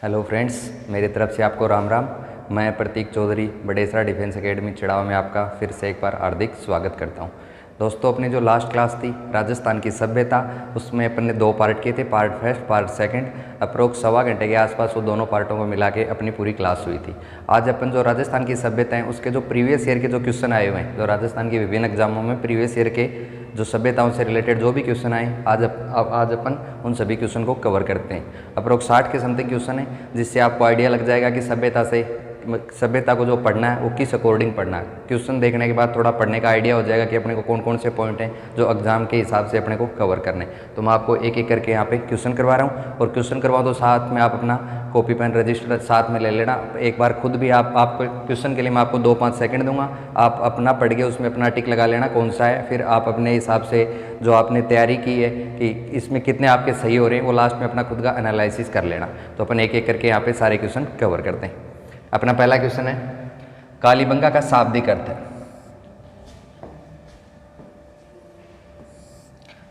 Hello friends, मेरी तरफ से आपको राम राम। मैं प्रतीक चौधरी बड़ेसरा डिफेंस एकेडमी चिड़ावा में आपका फिर से एक बार हार्दिक स्वागत करता हूं। दोस्तों, अपनी जो लास्ट क्लास थी राजस्थान की सभ्यता, उसमें अपन ने 2 पार्ट किए थे, part first part second. Approx सवा घंटे के आसपास वो दोनों पार्टों को मिला के अपनी पूरी क्लास हुई थी। आज अपन जो राजस्थान की सभ्यता है उसके जो प्रीवियस ईयर के जो क्वेश्चन आए हुए हैं, जो राजस्थान के विभिन्न एग्जामों में प्रीवियस ईयर के जो सभ्यताओं से रिलेटेड जो भी क्वेश्चन आए, आज अपन उन सभी क्वेश्चन को कवर करते हैं। अप्रोक्स 60 के समथिंग क्वेश्चन है, जिससे आपको आइडिया लग जाएगा कि सभ्यता को जो पढ़ना है वो किस अकॉर्डिंग पढ़ना है। क्वेश्चन देखने के बाद थोड़ा पढ़ने का आइडिया हो जाएगा कि अपने को कौन कौन से पॉइंट हैं जो एग्जाम के हिसाब से अपने को कवर करने। तो मैं आपको एक एक करके यहाँ पे क्वेश्चन करवा रहा हूँ, और क्वेश्चन करवाऊँ तो साथ में आप अपना कॉपी पेन रजिस्टर साथ में ले लेना। एक बार खुद भी आपको क्वेश्चन के लिए मैं आपको 2-5 सेकंड दूंगा, आप अपना पढ़ के उसमें अपना टिक लगा लेना कौन सा है। फिर आप अपने हिसाब से जो आपने तैयारी की है कि इसमें कितने आपके सही हो रहे हैं, वो लास्ट में अपना खुद का एनालिसिस कर लेना। तो अपन एक एक करके यहाँ पे सारे क्वेश्चन कवर करते हैं। अपना पहला क्वेश्चन है, कालीबंगा का शाब्दिक अर्थ है।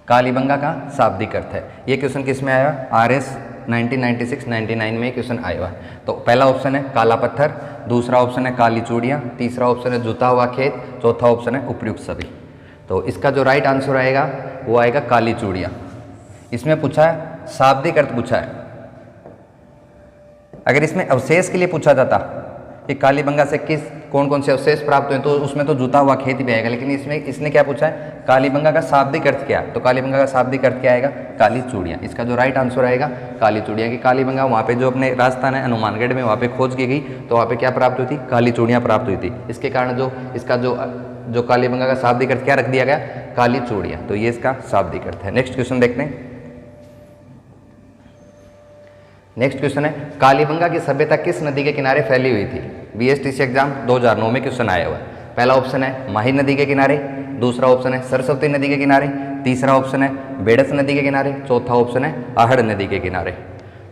कालीबंगा का शाब्दिक अर्थ है, ये क्वेश्चन किस में आया? RS 1996-99 में क्वेश्चन आया हुआ है। तो पहला ऑप्शन है काला पत्थर, दूसरा ऑप्शन है काली चूड़ियाँ, तीसरा ऑप्शन है जुता हुआ खेत, चौथा ऑप्शन है उपर्युक्त सभी। तो इसका जो राइट आंसर आएगा वो आएगा काली चूड़ियाँ। इसमें पूछा है शाब्दिक अर्थ पूछा है। अगर इसमें अवशेष के लिए पूछा जाता कि कालीबंगा से कौन कौन से अवशेष प्राप्त हुए, तो उसमें तो जुता हुआ खेत भी आएगा। लेकिन इसने क्या पूछा है, कालीबंगा का शाब्दिक अर्थ क्या है? तो कालीबंगा का शाब्दिक अर्थ क्या आएगा? काली चूड़ियाँ। इसका जो राइट आंसर आएगा काली चूड़ियाँ। की कालीबंगा वहाँ पे जो अपने राजस्थान है हनुमानगढ़ में, वहाँ पे खोज की गई, तो वहाँ पे क्या प्राप्त हुई थी? काली चूड़ियाँ प्राप्त हुई थी। इसके कारण इसका जो कालीबंगा का शाब्दिक अर्थ क्या रख दिया गया? काली चूड़ियाँ। तो ये इसका शाब्दिक अर्थ है। नेक्स्ट क्वेश्चन देखते हैं। नेक्स्ट क्वेश्चन है, कालीबंगा की सभ्यता किस नदी के किनारे फैली हुई थी? BSTC एग्जाम 2009 में क्वेश्चन आया हुआ है। पहला ऑप्शन है माही नदी के किनारे, दूसरा ऑप्शन है सरस्वती नदी के किनारे, तीसरा ऑप्शन है बेड़स नदी के किनारे, चौथा ऑप्शन है आहड़ नदी के किनारे।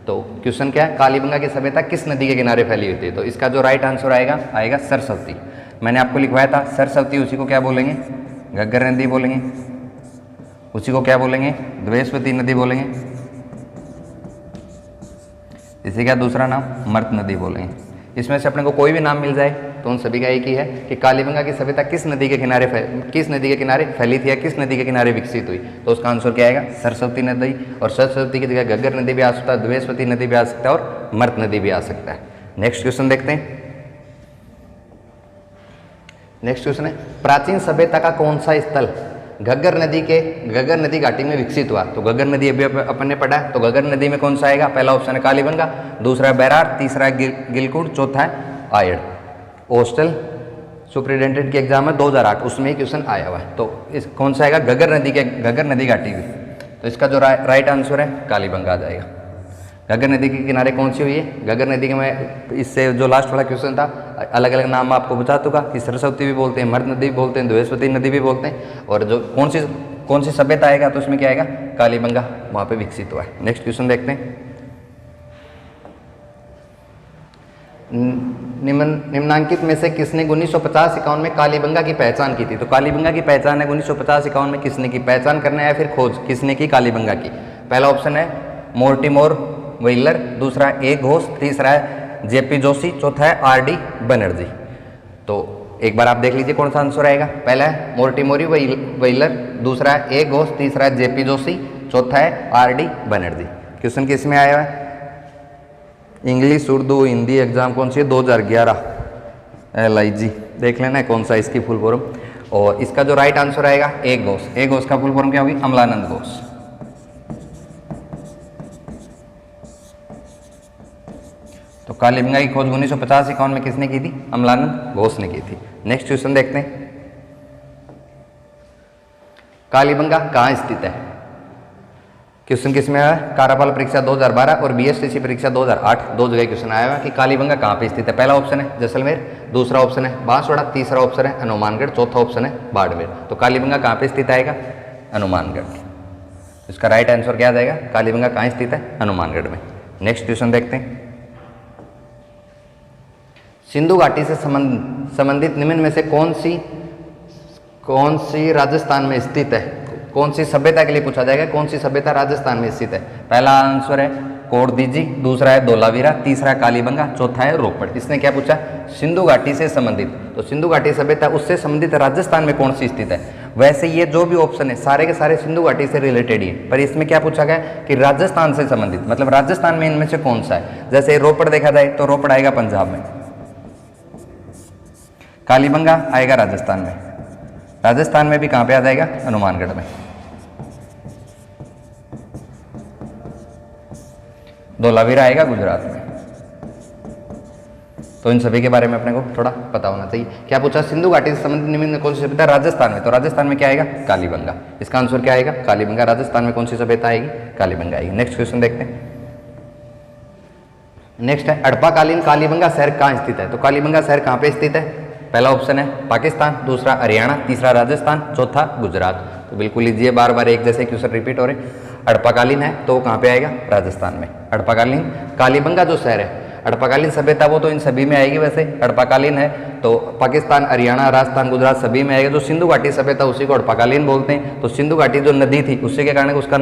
तो क्वेश्चन क्या है, कालीबंगा की सभ्यता किस नदी के किनारे फैली हुई थी? तो इसका जो राइट आंसर आएगा सरस्वती। मैंने आपको लिखवाया था सरस्वती, उसी को क्या बोलेंगे? घग्गर नदी बोलेंगे। उसी को क्या बोलेंगे? द्वेषवती नदी बोलेंगे। इसी का दूसरा नाम मर्त नदी बोलेंगे। इसमें से अपने को कोई भी नाम मिल जाए तो उन सभी का एक ही है कि कालीबंगा की सभ्यता किस नदी के किनारे फैली थी या किस नदी के किनारे विकसित हुई। तो उसका आंसर क्या आएगा? सरस्वती नदी। और सरस्वती की जगह घग्गर नदी भी आ सकता है, द्वेषवती नदी भी आ सकता है, और मर्त नदी भी आ सकता है। नेक्स्ट क्वेश्चन देखते हैं। नेक्स्ट क्वेश्चन है, प्राचीन सभ्यता का कौन सा स्थल घग्गर नदी घाटी में विकसित हुआ? तो घग्गर नदी अभी अपन ने पढ़ा है, तो घग्गर नदी में कौन सा आएगा? पहला ऑप्शन है कालीबंगा, दूसरा है बैरार, तीसरा है गिलकुट, चौथा है आयड़। हॉस्टल सुपरिटेंडेंट के एग्जाम में 2008 उसमें क्वेश्चन आया हुआ है। तो इस कौन सा आएगा? घग्गर नदी घाटी में। तो इसका जो राइट आंसर है कालीबंगा आ जाएगा। घग्गर नदी के किनारे कौन सी हुई है? घग्गर नदी के में इससे जो लास्ट वाला क्वेश्चन था, अलग अलग नाम आपको बता दूंगा कि सरस्वती भी बोलते हैं, मर्द नदी भी बोलते हैं, द्वेषवती नदी भी बोलते हैं। और जो कौन सी सभ्यता आएगा तो उसमें क्या आएगा? कालीबंगा वहाँ पे विकसित हुआ है। नेक्स्ट क्वेश्चन देखते हैं। निम्नांकित में से किसने 1950-51 में कालीबंगा की पहचान की थी? तो कालीबंगा की पहचान है 1950-51 में किसने की? पहचान करना है फिर खोज किसने की कालीबंगा की? पहला ऑप्शन है मोर्टिमोर व्हीलर, दूसरा ए घोष, तीसरा है JP जोशी, चौथा है RD बनर्जी। तो एक बार आप देख लीजिए कौन सा आंसर आएगा। पहला है मोर्टिमोरी व्हीलर, दूसरा है ए घोष, तीसरा है JP जोशी, चौथा है RD बनर्जी। क्वेश्चन किस में आया है? इंग्लिश, उर्दू, हिंदी एग्जाम कौन सी है? 2011 LIG देख लेना है कौन सा इसकी फुल फॉर्म। और इसका जो राइट आंसर आएगा ए घोष। ए घोष का फुल फॉर्म क्या होगी? अमलानंद घोष। तो कालीबंगा की खोज 1950-51 में किसने की थी? अमलानंद घोष ने की थी। नेक्स्ट क्वेश्चन देखते हैं। कालीबंगा कहाँ स्थित है? क्वेश्चन किस में आया? कार्यपाल परीक्षा 2012 और BSTC परीक्षा 2008 दो जगह क्वेश्चन आया हुआ कि कालीबंगा कहाँ पे स्थित है। पहला ऑप्शन है जैसलमेर, दूसरा ऑप्शन है बांसवाड़ा, तीसरा ऑप्शन है हनुमानगढ़, चौथा ऑप्शन है बाड़मेर। तो कालीबंगा कहाँ पे स्थित आएगा? हनुमानगढ़। इसका राइट आंसर क्या आ जाएगा? कालीबंगा कहाँ स्थित है? हनुमानगढ़ में। नेक्स्ट क्वेश्चन देखते हैं। सिंधु घाटी से संबंधित निम्न में से कौन सी राजस्थान में स्थित है? कौन सी सभ्यता के लिए पूछा जाएगा? कौन सी सभ्यता राजस्थान में स्थित है? पहला आंसर है कोडदीजी, दूसरा है धोलावीरा, तीसरा है कालीबंगा, चौथा है रोपड़। इसने क्या पूछा? सिंधु घाटी से संबंधित। तो सिंधु घाटी सभ्यता उससे संबंधित राजस्थान में कौन सी स्थित है? वैसे ये जो भी ऑप्शन है सारे के सारे सिंधु घाटी से रिलेटेड ही है, पर इसमें क्या पूछा गया कि राजस्थान से संबंधित, मतलब राजस्थान में इनमें से कौन सा है। जैसे रोपड़ देखा जाए तो रोपड़ आएगा पंजाब में, कालीबंगा आएगा राजस्थान में, राजस्थान में भी कहाँ पे आ जाएगा? हनुमानगढ़ में। धोलावीरा आएगा गुजरात में। तो इन सभी के बारे में अपने को थोड़ा पता होना चाहिए। क्या पूछा? सिंधु घाटी से संबंधित निम्न कौन सी सभ्यता? राजस्थान में। तो राजस्थान में क्या आएगा? कालीबंगा। इसका आंसर क्या आएगा? कालीबंगा। राजस्थान में कौन सी सभ्यता आएगी? कालीबंगा आएगी। नेक्स्ट क्वेश्चन देखते हैं। नेक्स्ट है हड़प्पाकालीन कालीबंगा शहर कहाँ स्थित है? तो कालीबंगा शहर कहाँ पे स्थित है? पहला ऑप्शन है पाकिस्तान, दूसरा हरियाणा, तीसरा राजस्थान, चौथा गुजरात। तो बिल्कुल लीजिए, बार बार एक जैसे क्वेश्चन रिपीट हो रहे। हड़प्पाकालीन है तो वो कहाँ पे आएगा? राजस्थान में। हड़प्पाकालीन कालीबंगा जो शहर है, हड़प्पाकालीन सभ्यता वो तो इन सभी में आएगी। वैसे हड़प्पाकालीन है तो पाकिस्तान, हरियाणा, राजस्थान, गुजरात सभी में आएगा। जो सिंधु घाटी सभ्यता उसी को हड़प्पाकालीन बोलते हैं। तो सिंधु घाटी जो नदी थी उसी के कारण उसका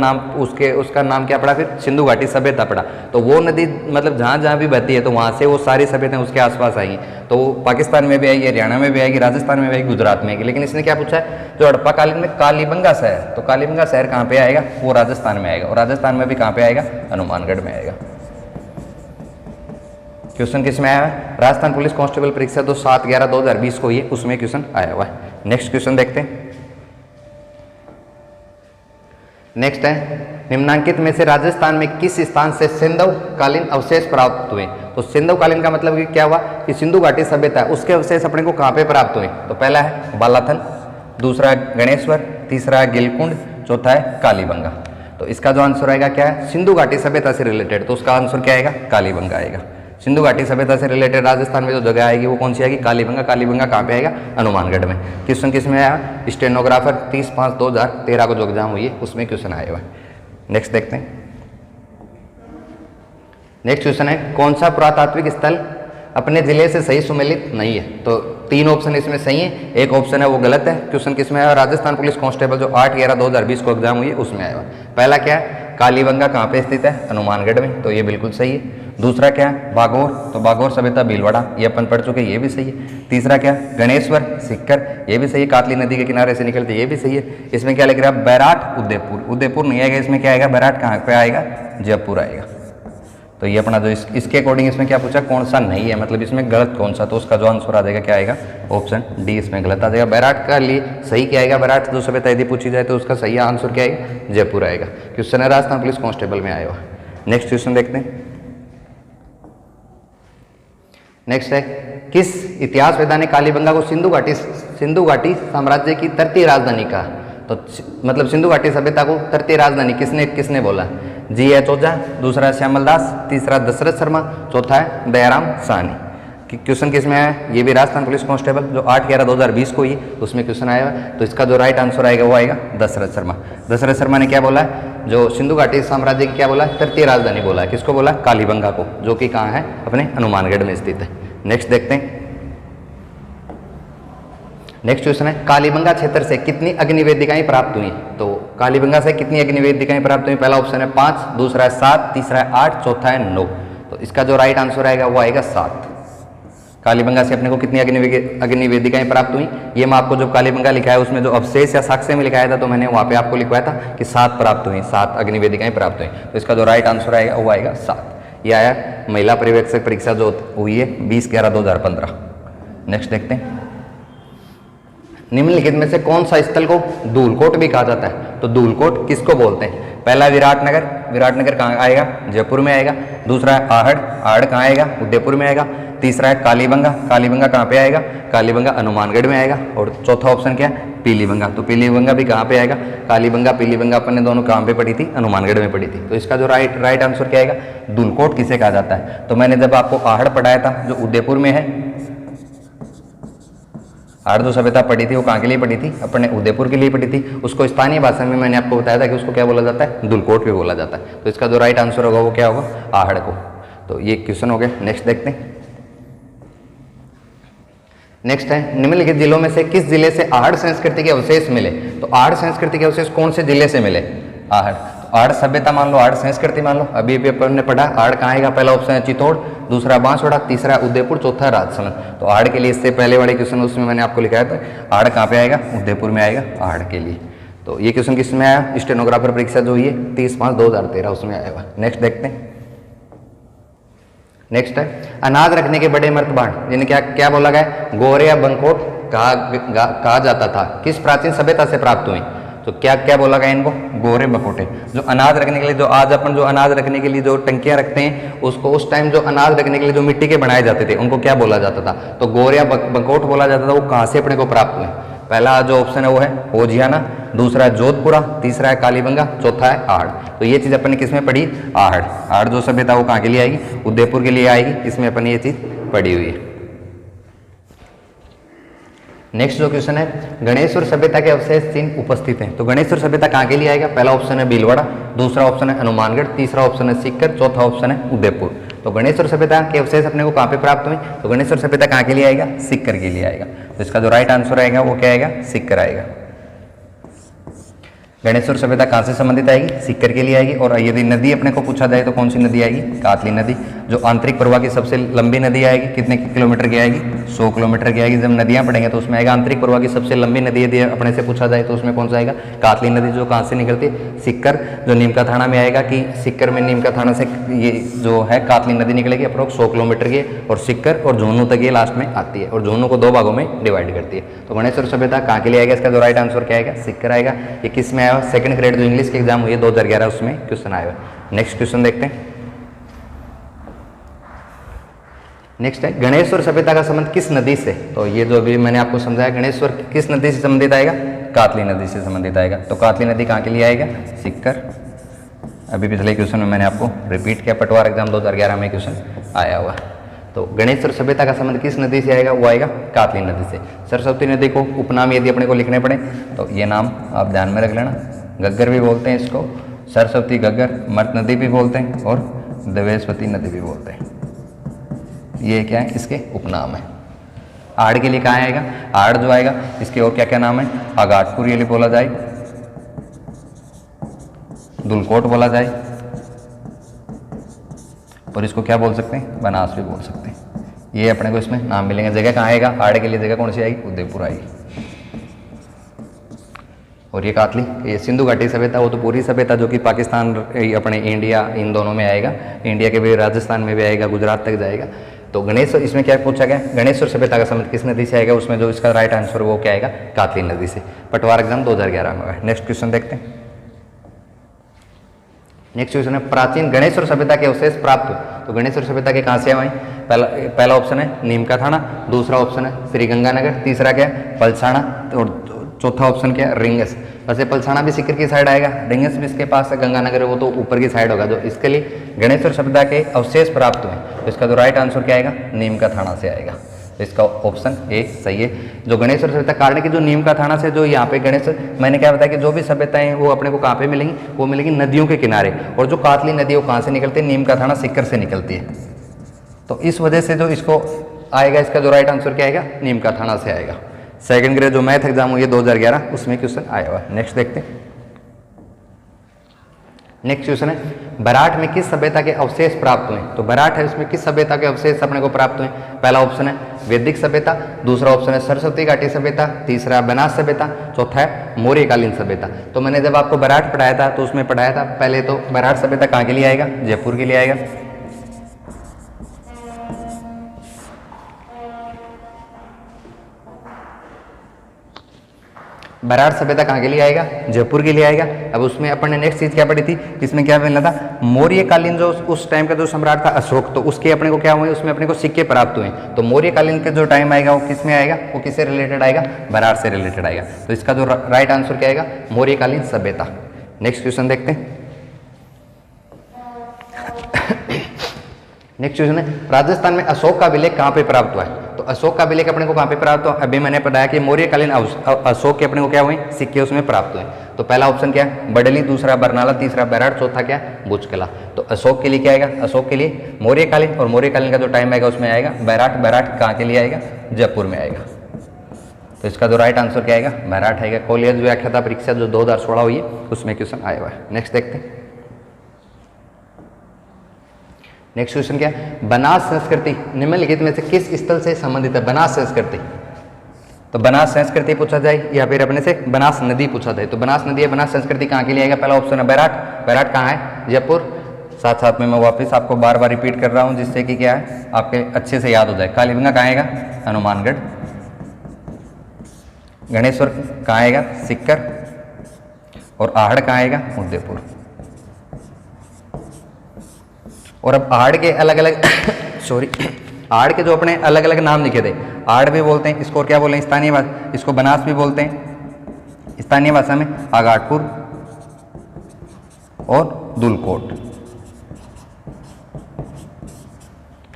नाम क्या पड़ा? फिर सिंधु घाटी सभ्यता पड़ा। तो वो नदी मतलब जहाँ जहाँ भी बहती है तो वहाँ से वो सारी सभ्यताएं उसके आसपास आएंगी। तो वो पाकिस्तान में भी आएगी, हरियाणा में भी आएगी, राजस्थान में भी आएगी, गुजरात में आएगी। लेकिन इसने क्या पूछा है? जो हड़प्पाकालीन में कालीबंगा शहर, तो कालीबंगा शहर कहाँ पे आएगा? वो राजस्थान में आएगा। और राजस्थान में भी कहाँ पे आएगा? हनुमानगढ़ में आएगा। क्वेश्चन किस में आया है? राजस्थान पुलिस कांस्टेबल परीक्षा जो 7/11/2020 को ये उसमें क्वेश्चन आया हुआ है। नेक्स्ट क्वेश्चन देखते हैं। नेक्स्ट है निम्नांकित में से राजस्थान में किस स्थान से सिंधु कालीन अवशेष प्राप्त हुए? तो सिंधु कालीन का मतलब कि क्या हुआ कि सिंधु घाटी सभ्यता है उसके अवशेष अपने को कहाँ पे प्राप्त हुए? तो पहला है बालाथल, दूसरा है गणेश्वर, तीसरा है गिलकुंड, चौथा है कालीबंगा। तो इसका जो आंसर आएगा क्या है? सिंधु घाटी सभ्यता से रिलेटेड, तो उसका आंसर क्या आएगा? कालीबंगा आएगा। सिंधु घाटी सभ्यता से रिलेटेड राजस्थान में जो जगह आएगी वो कौन सी आएगी? कालीबंगा। कालीबंगा कहाँ पे आएगा? हनुमानगढ़ में। क्वेश्चन किस में आया? स्टेनोग्राफर 30/5/2013 को जो एग्जाम हुई है उसमें क्वेश्चन आया हुआ है। नेक्स्ट देखते हैं। नेक्स्ट क्वेश्चन है कौन सा पुरातात्विक स्थल अपने जिले से सही सुमेलित नहीं है? तो 3 ऑप्शन इसमें सही है, एक ऑप्शन है वो गलत है। क्वेश्चन किस में आया? राजस्थान पुलिस कांस्टेबल जो 8/11/2020 को एग्जाम हुई है उसमें आया हुआ। पहला क्या है? कालीबंगा कहाँ पे स्थित है? हनुमानगढ़ में। तो ये बिल्कुल सही है। दूसरा क्या है? बागोर, तो बागोर सभ्यता भीलवाड़ा, ये अपन पढ़ चुके, ये भी सही है। तीसरा क्या है? गणेश्वर सिक्कर, ये भी सही है, कातली नदी के किनारे से निकलते, ये भी सही है। इसमें क्या लिख रहा है? बैराट उदयपुर। उदयपुर नहीं आएगा, इसमें क्या आएगा? बैराट कहाँ पे आएगा? जयपुर आएगा। तो ये अपना जो इसके अकॉर्डिंग इसमें क्या पूछा? कौन सा नहीं है, मतलब इसमें गलत कौन सा? तो उसका जो आंसर आ जाएगा क्या आएगा? ऑप्शन डी इसमें गलत आ जाएगा। बैराट का लिए सही क्या आएगा? बैराट जो सभ्यता यदि पूछी जाए तो उसका सही आंसर क्या आएगा? जयपुर आएगा। क्वेश्चन है राजस्थान पुलिस कांस्टेबल में आया हुआ। नेक्स्ट क्वेश्चन देखते हैं। नेक्स्ट है किस इतिहासवेदा ने कालीबंगा को सिंधु घाटी साम्राज्य की तृतीय राजधानी कहा? तो मतलब सिंधु घाटी सभ्यता को तृतीय राजधानी किसने बोला? G.H. ओझा, दूसरा श्यामल दास, तीसरा दशरथ शर्मा, चौथा है दयाराम साहनी। क्वेश्चन किस में आया? ये भी राजस्थान पुलिस कांस्टेबल जो 8/11/2020 को ही उसमें क्वेश्चन आया है। तो इसका जो राइट आंसर आएगा वो आएगा दशरथ शर्मा। दशरथ शर्मा ने क्या बोला है? जो सिंधु घाटी साम्राज्य की क्या बोला है? तृतीय राजधानी बोला है। किसको बोला? कालीबंगा को, जो कि कहाँ है? अपने हनुमानगढ़ में स्थित है। नेक्स्ट देखते हैं। नेक्स्ट क्वेश्चन है कालीबंगा क्षेत्र से कितनी अग्नि वेदिकाएं प्राप्त हुई? तो कालीबंगा से कितनी अग्नि वेदिकाएं प्राप्त हुई? पहला ऑप्शन है 5, दूसरा है 7, तीसरा है 8, चौथा है 9। तो इसका जो राइट आंसर आएगा वो आएगा 7। कालीबंगा से अपने को कितनी अग्नि वेदिकाएं प्राप्त हुई? ये मैं आपको जो कालीबंगा लिखा है उसमें जो अवशेष या साक्ष्य में लिखाया था तो मैंने वहाँ पे आपको लिखवाया था कि 7 प्राप्त हुई, 7 अग्नि वेदिकाएं प्राप्त हुई। तो इसका जो राइट आंसर आएगा वो आएगा 7। ये आया महिला पर्यवेक्षक परीक्षा जो हुई है 20/11/2015। नेक्स्ट देखते हैं। निम्नलिखित में से कौन सा स्थल को धूलकोट भी कहा जाता है? तो धूलकोट किसको बोलते हैं? पहला विराटनगर, विराटनगर कहाँ आएगा? जयपुर में आएगा। दूसरा है आहड़, आहड़ कहाँ आएगा? उदयपुर में आएगा। तीसरा है कालीबंगा, कालीबंगा कहाँ पे आएगा? कालीबंगा हनुमानगढ़ में आएगा। और चौथा ऑप्शन क्या है? पीलीबंगा। तो पीलीबंगा भी कहाँ पे आएगा? कालीबंगा पीलीबंगा अपन ने दोनों कहाँ पे पढ़ी थी? हनुमानगढ़ में पढ़ी थी। तो इसका जो राइट आंसर क्या आएगा? धूलकोट किसे कहा जाता है? तो मैंने जब आपको आहड़ पढ़ाया था जो उदयपुर में है, आहड़ जो सभ्यता पढ़ी थी वो कहाँ के लिए पढ़ी थी? अपने उदयपुर के लिए पढ़ी थी। उसको स्थानीय भाषा में मैंने आपको बताया था कि उसको क्या बोला जाता है? धूलकोट भी बोला जाता है। तो इसका जो राइट आंसर होगा वो क्या होगा? आहड़ को। तो ये क्वेश्चन हो गया। नेक्स्ट देखते हैं। नेक्स्ट है निम्नलिखित जिलों में से किस जिले से आहड़ संस्कृति के अवशेष मिले? तो आहड़ संस्कृति के अवशेष कौन से जिले से मिले? आहड़। आड़ सभ्यता मान लो, आड़ संस्कृति मान लो, अभी भी अपन ने पढ़ा आड़ कहाँ आएगा, पहला ऑप्शन है चित्तौड़, दूसरा बांसवाड़ा, तीसरा उदयपुर, चौथा राजसमंद। तो आड़ के लिए इससे पहले वाले क्वेश्चन उसमें मैंने आपको लिखाया था, आड़ कहाँ पे आएगा, उदयपुर में आएगा आड़ के लिए। तो ये क्वेश्चन किस में आया, स्टेनोग्राफर परीक्षा जो हुई है 30/5/2013 उसमें आया हुआ। नेक्स्ट देखते हैं। नेक्स्ट है अनाज रखने के बड़े मर्तबान जिन्हें क्या क्या बोला गया, गोरे या बंकोट कहा जाता था, किस प्राचीन सभ्यता से प्राप्त हुई। तो क्या क्या बोला गया इनको, गोरे बकोटे। जो अनाज रखने के लिए, जो आज अपन जो अनाज रखने के लिए जो टंकियां रखते हैं, उसको उस टाइम जो अनाज रखने के लिए जो मिट्टी के बनाए जाते थे उनको क्या बोला जाता था, तो गोरे या बकोट बोला जाता था। वो कहाँ से अपने को प्राप्त हुए, पहला जो ऑप्शन है वो है ओजियाना, दूसरा है जोधपुरा, तीसरा है कालीबंगा, चौथा है आड़। तो ये चीज अपन ने किसमें पढ़ी, आड़। आड़ जो सभ्यता वो कहाँ के लिए आएगी, उदयपुर के लिए आएगी, इसमें अपन ये चीज पढ़ी हुई है। नेक्स्ट जो क्वेश्चन है, गणेश्वर सभ्यता के अवशेष चिन्ह उपस्थित हैं। तो गणेश्वर सभ्यता कहाँ के लिए आएगा, पहला ऑप्शन है भीलवाड़ा, दूसरा ऑप्शन है हनुमानगढ़, तीसरा ऑप्शन है सीकर, चौथा ऑप्शन है उदयपुर। तो गणेश्वर सभ्यता के अवशेष अपने को कहाँ पे प्राप्त हुए, तो गणेश्वर सभ्यता कहाँ के लिए आएगा, सीकर के लिए आएगा। तो इसका जो राइट आंसर आएगा वो क्या आएगा, सीकर आएगा। गणेश्वर सभ्यता कहाँ से संबंधित आएगी, सीकर के लिए आएगी। और यदि नदी अपने को पूछा जाए तो कौन सी नदी आएगी, कातली नदी, जो आंतरिक प्रवाह की सबसे लंबी नदी आएगी, कितने किलोमीटर की आएगी, 100 किलोमीटर की आएगी। जब नदियां पढ़ेंगे तो उसमें आएगा आंतरिक प्रवाह की सबसे लंबी नदी, यदि अपने से पूछा जाए तो उसमें कौन सा आएगा, कातली नदी, जो कहाँ से निकलती है, सीकर, जो नीमका थाना में आएगा। कि सीकर में नीमका थाना से ये जो है कातली नदी निकलेगी अप्रोक्स 100 किलोमीटर की, और सीकर और झुंझुनू तक ये लास्ट में आती है, और झुंझुनू को 2 भागों में डिवाइड करती है। तो गणेश्वर सभ्यता कहाँ के लिए आएगा, इसका जो राइट आंसर क्या आएगा, सीकर आएगा। ये किस में आया, सेकंड ग्रेड जो इंग्लिश के एग्जाम हुई है 2011 उसमें क्वेश्चन आया है। नेक्स्ट क्वेश्चन देखते हैं। नेक्स्ट है गणेश्वर सभ्यता का संबंध किस नदी से। तो ये जो अभी मैंने आपको समझाया, गणेश्वर किस नदी से संबंधित आएगा, कातली नदी से संबंधित आएगा। तो कातली नदी कहाँ के लिए आएगा, सीकर। अभी पिछले क्वेश्चन में मैंने आपको रिपीट किया, पटवार एग्जाम 2011 में क्वेश्चन आया हुआ। तो गणेश्वर सभ्यता का संबंध किस नदी से आएगा, वो आएगा कातली नदी से। सरस्वती नदी को उपनाम यदि अपने को लिखने पड़े तो ये नाम आप ध्यान में रख लेना, गग्गर भी बोलते हैं इसको, सरस्वती गग्गर, मर्त नदी भी बोलते हैं, और देवेश्वती नदी भी बोलते हैं। ये क्या है, इसके उपनाम है। आड़ के लिए कहाँ आएगा, आड़ जो आएगा इसके और क्या क्या नाम है, आगाटपुर ये बोला जाए, दुलकोट बोला जाए, और इसको क्या बोल सकते हैं, बनास भी बोल सकते हैं। ये अपने को इसमें नाम मिलेंगे। जगह कहाँ आएगा, आड़ के लिए जगह कौन सी आएगी, उदयपुर आएगी। और ये कातली, ये सिंधु घाटी सभ्यता, वो तो पूरी सभ्यता जो कि पाकिस्तान अपने इंडिया इन दोनों में आएगा, इंडिया के भी राजस्थान में भी आएगा, गुजरात तक जाएगा। तो गणेश, इसमें क्या पूछा गया, गणेश्वर सभ्यता का संबंध किस नदी से आएगा, उसमें जो इसका राइट आंसर वो क्या आएगा, कातली नदी से। पटवार एग्जाम 2011 में। नेक्स्ट क्वेश्चन देखते हैं। नेक्स्ट क्वेश्चन है प्राचीन गणेश्वर सभ्यता के अवशेष प्राप्त हुए। तो गणेश्वर सभ्यता के कहाँ से आए, पहला ऑप्शन है नीमका थाना, दूसरा ऑप्शन है श्रीगंगानगर, तीसरा क्या है पलसाना, और चौथा ऑप्शन क्या है रिंगस। वैसे पलसाना भी सीकर की साइड आएगा, रिंगस भी इसके पास है, गंगानगर वो तो ऊपर की साइड होगा। जो इसके लिए गणेश्वर सभ्यता के अवशेष प्राप्त हुए, तो इसका जो राइट आंसर क्या आएगा, नीमका थाना से आएगा। तो इसका ऑप्शन ए सही है। जो गणेश्वर सभ्यता कारण की जो नीमका थाना से जो यहाँ पे गणेश, मैंने क्या बताया कि जो भी सभ्यताएं हैं वो अपने को कहाँ पे मिलेंगी, वो मिलेंगी नदियों के किनारे। और जो कातली नदी वो कहाँ से निकलती है, नीमका थाना सीकर से निकलती है। तो इस वजह से जो इसको आएगा, इसका जो राइट आंसर क्या आएगा, नीमका थाना से आएगा। सेकंड ग्रेड जो मैथ एग्जाम हुई है 2011 उसमें क्वेश्चन आया हुआ है। नेक्स्ट देखते हैं। नेक्स्ट क्वेश्चन है बराठ में किस सभ्यता के अवशेष प्राप्त हुए। तो बराठ है, उसमें किस सभ्यता के अवशेष अपने को प्राप्त हुए। पहला ऑप्शन है वैदिक सभ्यता, दूसरा ऑप्शन है सरस्वती घाटी सभ्यता, तीसरा बनास सभ्यता, चौथा है मौर्यकालीन सभ्यता। तो मैंने जब आपको बराठ पढ़ाया था तो उसमें पढ़ाया था पहले तो बराठ सभ्यता कहाँ के लिए आएगा, जयपुर के लिए आएगा। बराठ सभ्यता कहाँ के लिए आएगा, जयपुर के लिए आएगा। अब उसमें अपन ने नेक्स्ट चीज क्या पढ़ी थी, इसमें क्या मिलना था, मौर्यकालीन जो उस टाइम का जो सम्राट था अशोक, तो उसके अपने को क्या हुए, उसमें अपने को सिक्के प्राप्त हुए। तो मौर्यकालीन का जो टाइम आएगा वो किस में आएगा, वो किससे रिलेटेड आएगा, बराठ से रिलेटेड आएगा। तो इसका जो राइट आंसर क्या आएगा, मौर्यकालीन सभ्यता। नेक्स्ट क्वेश्चन देखते हैं। नेक्स्ट क्वेश्चन है राजस्थान में अशोक का अभिलेख कहाँ पे प्राप्त हुआ है। तो अशोक का अभिलेख अपने को कहाँ पे प्राप्त हुआ, अभी मैंने पढ़ाया कि मौर्यकालीन अशोक के अपने को क्या हुए, सिक्के उसमें प्राप्त हुए। तो पहला ऑप्शन क्या है बडली, दूसरा बरनाला, तीसरा बैराट, चौथा क्या भुजकला। तो अशोक के लिए क्या आएगा, अशोक के लिए मौर्यकालीन, और मौर्यकालीन का जो टाइम आएगा उसमें आएगा बैराट। बैराट कहाँ के लिए आएगा, जयपुर में आएगा। तो इसका जो राइट आंसर क्या आएगा, बैराट आएगा। कॉलेज व्याख्याता परीक्षा जो 2016 हुई है उसमें क्वेश्चन आया हुआ है। नेक्स्ट देखते हैं। नेक्स्ट क्वेश्चन क्या है, बनास संस्कृति निम्नलिखित में से किस स्थल से संबंधित है? बनास संस्कृति, तो बनास संस्कृति पूछा जाए या फिर अपने से बनास नदी पूछा जाए, तो बनास नदी या बनास संस्कृति कहाँ के लिए आएगा? पहला ऑप्शन है बैराट। बैराट कहाँ है? जयपुर। साथ साथ में मैं वापस आपको बार बार रिपीट कर रहा हूँ जिससे कि क्या है आपके अच्छे से याद हो जाए। कालीबंगा कहाँ आएगा? हनुमानगढ़। गणेश्वर कहाँ आएगा? सीकर। और आहड़ कहाँ आएगा? उदयपुर। और अब आहड़ के अलग अलग सॉरी आहड़ के जो अपने अलग अलग नाम लिखे थे, आहड़ भी बोलते हैं इसको, और क्या बोलते हैं स्थानीय भाषा, इसको बनास भी बोलते हैं स्थानीय भाषा में, आगाटपुर और दुलकोट,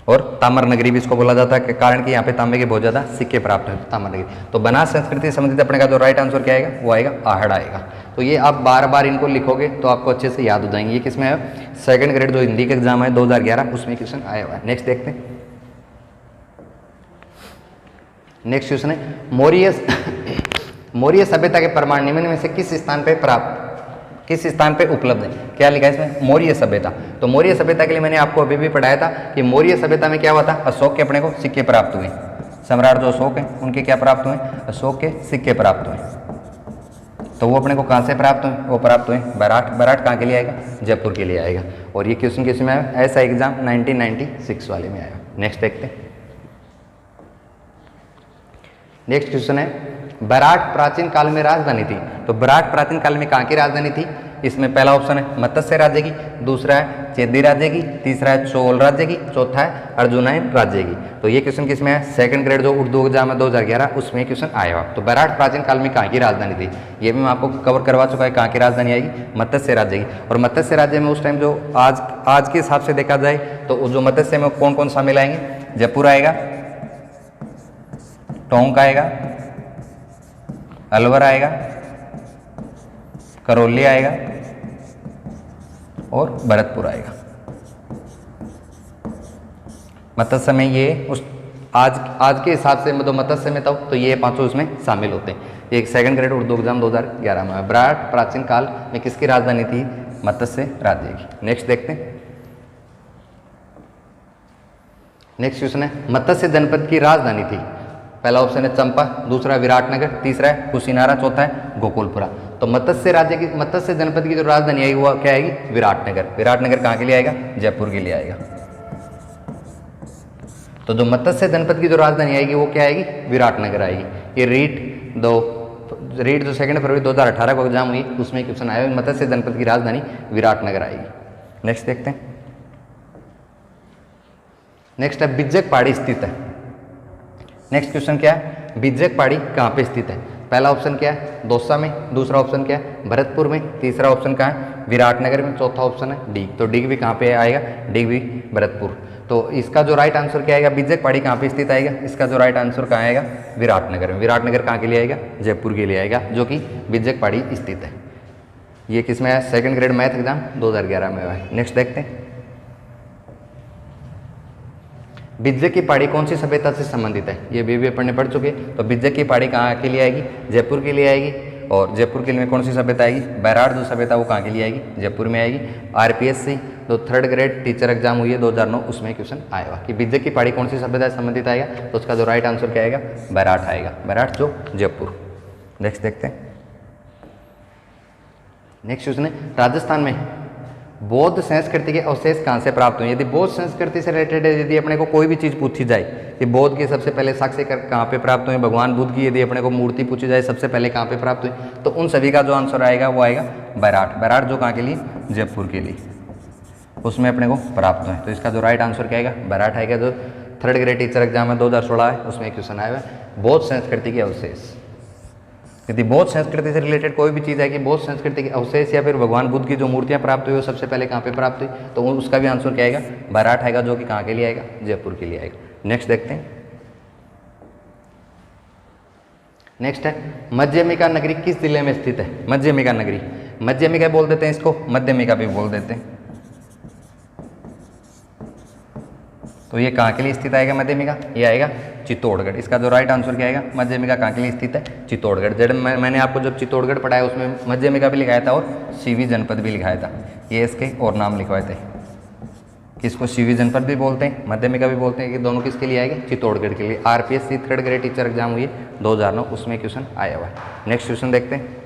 और ताम्र नगरी भी इसको बोला जाता है कारण कि यहाँ पे तांबे के बहुत ज़्यादा सिक्के प्राप्त हैं, ताम्र नगरी। तो बनास संस्कृति से संबंधित अपने का जो राइट आंसर क्या आएगा? वो आएगा आहड़ आएगा। तो ये आप बार बार इनको लिखोगे तो आपको अच्छे से याद हो जाएंगे। ये किसमें है? सेकंड ग्रेड जो हिंदी का एग्जाम है 2011 उसमें क्वेश्चन आया हुआ है। नेक्स्ट देखते हैं। नेक्स्ट क्वेश्चन है मौर्य सभ्यता के प्रमाण निम्न में से किस स्थान पे उपलब्ध है? क्या लिखा है इसमें? मौर्य सभ्यता। तो मौर्य सभ्यता के लिए मैंने आपको अभी भी पढ़ाया था कि मौर्य सभ्यता में क्या हुआ था? अशोक के अपने को सिक्के प्राप्त हुए। सम्राट जो अशोक हैं उनके क्या प्राप्त हुए? अशोक के सिक्के प्राप्त हुए। तो वो अपने को कहाँ से प्राप्त हुए? वो प्राप्त हुए बैराट। बैराट कहाँ के लिए आएगा? जयपुर के लिए आएगा। और ये क्वेश्चन किस में आया? ऐसा एग्जाम 1996 वाले में आया। नेक्स्ट देखते हैं। नेक्स्ट क्वेश्चन है बैराट प्राचीन काल में राजधानी थी। तो बैराट प्राचीन काल में कहाँ की राजधानी थी? इसमें पहला ऑप्शन है मत्स्य राज्य की, दूसरा है चेदी राज्य की, तीसरा है चोल राज्य की, चौथा है अर्जुनायन राज्य की। तो ये क्वेश्चन किसमें है? सेकंड ग्रेड जो उर्दू एग्जाम है 2011 उसमें क्वेश्चन आया। तो बैराट प्राचीन काल में कहाँ की राजधानी थी? ये भी मैं आपको कवर करवा चुका है। कहाँ की राजधानी आएगी? मत्स्य राज्य की। और मत्स्य राज्य में उस टाइम जो आज के हिसाब से देखा जाए तो जो मत्स्य में कौन कौन शामिल आएंगे? जयपुर आएगा, टोंक आएगा, अलवर आएगा, करौली आएगा और भरतपुर आएगा। मत्स्य में ये उस आज के हिसाब से मतलब मत्स्य में तो ये पांचों इसमें शामिल होते हैं। एक सेकंड ग्रेड उर्दू एग्जाम 2011 में बैराट प्राचीन काल में किसकी राजधानी थी? मत्स्य राज्य की। नेक्स्ट देखते हैं। नेक्स्ट क्वेश्चन है मत्स्य जनपद की राजधानी थी। पहला ऑप्शन है चंपा, दूसरा विराटनगर, तीसरा है कुशीनारा, चौथा है गोकुलपुरा। तो मत्स्य जनपद की जो राजधानी आएगी वो क्या आएगी? विराटनगर। विराटनगर कहाँ के लिए आएगा? जयपुर के लिए आएगा। तो जो मत्स्य जनपद की जो राजधानी आएगी वो क्या आएगी? विराटनगर आएगी। ये रीट जो 2 फरवरी 2018 को एग्जाम हुई उसमें क्वेश्चन आया मत्स्य जनपद की राजधानी विराटनगर आएगी। नेक्स्ट देखते हैं। नेक्स्ट है बिज्जक पहाड़ी स्थित है। नेक्स्ट क्वेश्चन क्या है? बिज्जक पहाड़ी कहाँ पे स्थित है? पहला ऑप्शन क्या है? दौसा में, दूसरा ऑप्शन क्या है? भरतपुर में, तीसरा ऑप्शन कहाँ है? विराटनगर में, चौथा ऑप्शन है डीग। तो डीग भी कहाँ पे आएगा? डीग भी भरतपुर। तो इसका जो राइट आंसर क्या आएगा? बिज्जक पहाड़ी कहाँ पे स्थित आएगा? इसका जो राइट आंसर कहाँ आएगा? विराटनगर में। विराटनगर कहाँ के लिए आएगा? जयपुर के लिए आएगा, जो कि बिज्जक पहाड़ी स्थित है। ये किसमें है? सेकंड ग्रेड मैथ एग्जाम 2011 में हुआ है। नेक्स्ट देखते हैं। बिज्जक की पहाड़ी कौन सी सभ्यता से संबंधित है? ये भी अपन ने पढ़ चुके। तो बिज्जक की पहाड़ी कहाँ के लिए आएगी? जयपुर के लिए आएगी। और जयपुर के लिए कौन सी सभ्यता आएगी? बैराट जो सभ्यता वो कहाँ के लिए आएगी? जयपुर में आएगी। आरपीएससी जो थर्ड ग्रेड टीचर एग्जाम हुई है 2009 उसमें क्वेश्चन आएगा कि बिज्जक की पहाड़ी कौन सी सभ्यता से संबंधित आएगा? तो उसका जो राइट आंसर क्या आएगा? बैराट आएगा। बैराट जो जयपुर। नेक्स्ट देखते हैं। नेक्स्ट क्वेश्चन है राजस्थान में बौद्ध संस्कृति के अवशेष कहाँ से प्राप्त हुए? यदि बौद्ध संस्कृति से रिलेटेड यदि अपने को कोई भी चीज़ पूछी जाए कि बौद्ध के सबसे पहले साक्ष्य कहाँ पे प्राप्त हुए, भगवान बुद्ध की यदि अपने को मूर्ति पूछी जाए सबसे पहले कहाँ पे प्राप्त हुई, तो उन सभी का जो आंसर आएगा वो आएगा बैराट। बैराट जो कहाँ के लिए? जयपुर के लिए, उसमें अपने को प्राप्त हुए। तो इसका जो राइट आंसर क्या आएगा? बैराट आएगा। जो थर्ड ग्रेड टीचर एग्जाम है 2016 है उसमें क्वेश्चन आया हुआ है बौद्ध संस्कृति के अवशेष। यदि बौद्ध संस्कृति से रिलेटेड कोई भी चीज़ है कि बौद्ध संस्कृति के अवशेष या फिर भगवान बुद्ध की जो मूर्तियां प्राप्त हुई वो सबसे पहले कहाँ पे प्राप्त हुई, तो उसका भी आंसर क्या आएगा? बैराट आएगा, जो कि कहाँ के लिए आएगा? जयपुर के लिए आएगा। नेक्स्ट देखते हैं। नेक्स्ट है मध्यमिका नगरी किस जिले में स्थित है? मध्यमिका नगरी, मध्यमिका बोल देते हैं इसको, मध्यमिका भी बोल देते हैं। तो ये कहाँ के लिए स्थित आएगा मध्यमिका? ये आएगा चित्तौड़गढ़। इसका जो राइट आंसर क्या आएगा? मध्यमिका कहाँ के लिए स्थित है? चित्तौड़गढ़। जब मैंने आपको जब चित्तौड़गढ़ पढ़ाया उसमें मध्यमिका भी लिखाया था और सीवी जनपद भी लिखाया था। ये इसके और नाम लिखवाए थे। किसको शिवी जनपद भी बोलते हैं, माध्यमिका भी बोलते हैं, कि दोनों किसके लिए आएंगे, चित्तौड़गढ़ के लिए। RPSC third grade teacher exam हुई 2009, उसमें क्वेश्चन आया हुआ है। नेक्स्ट क्वेश्चन देखते हैं।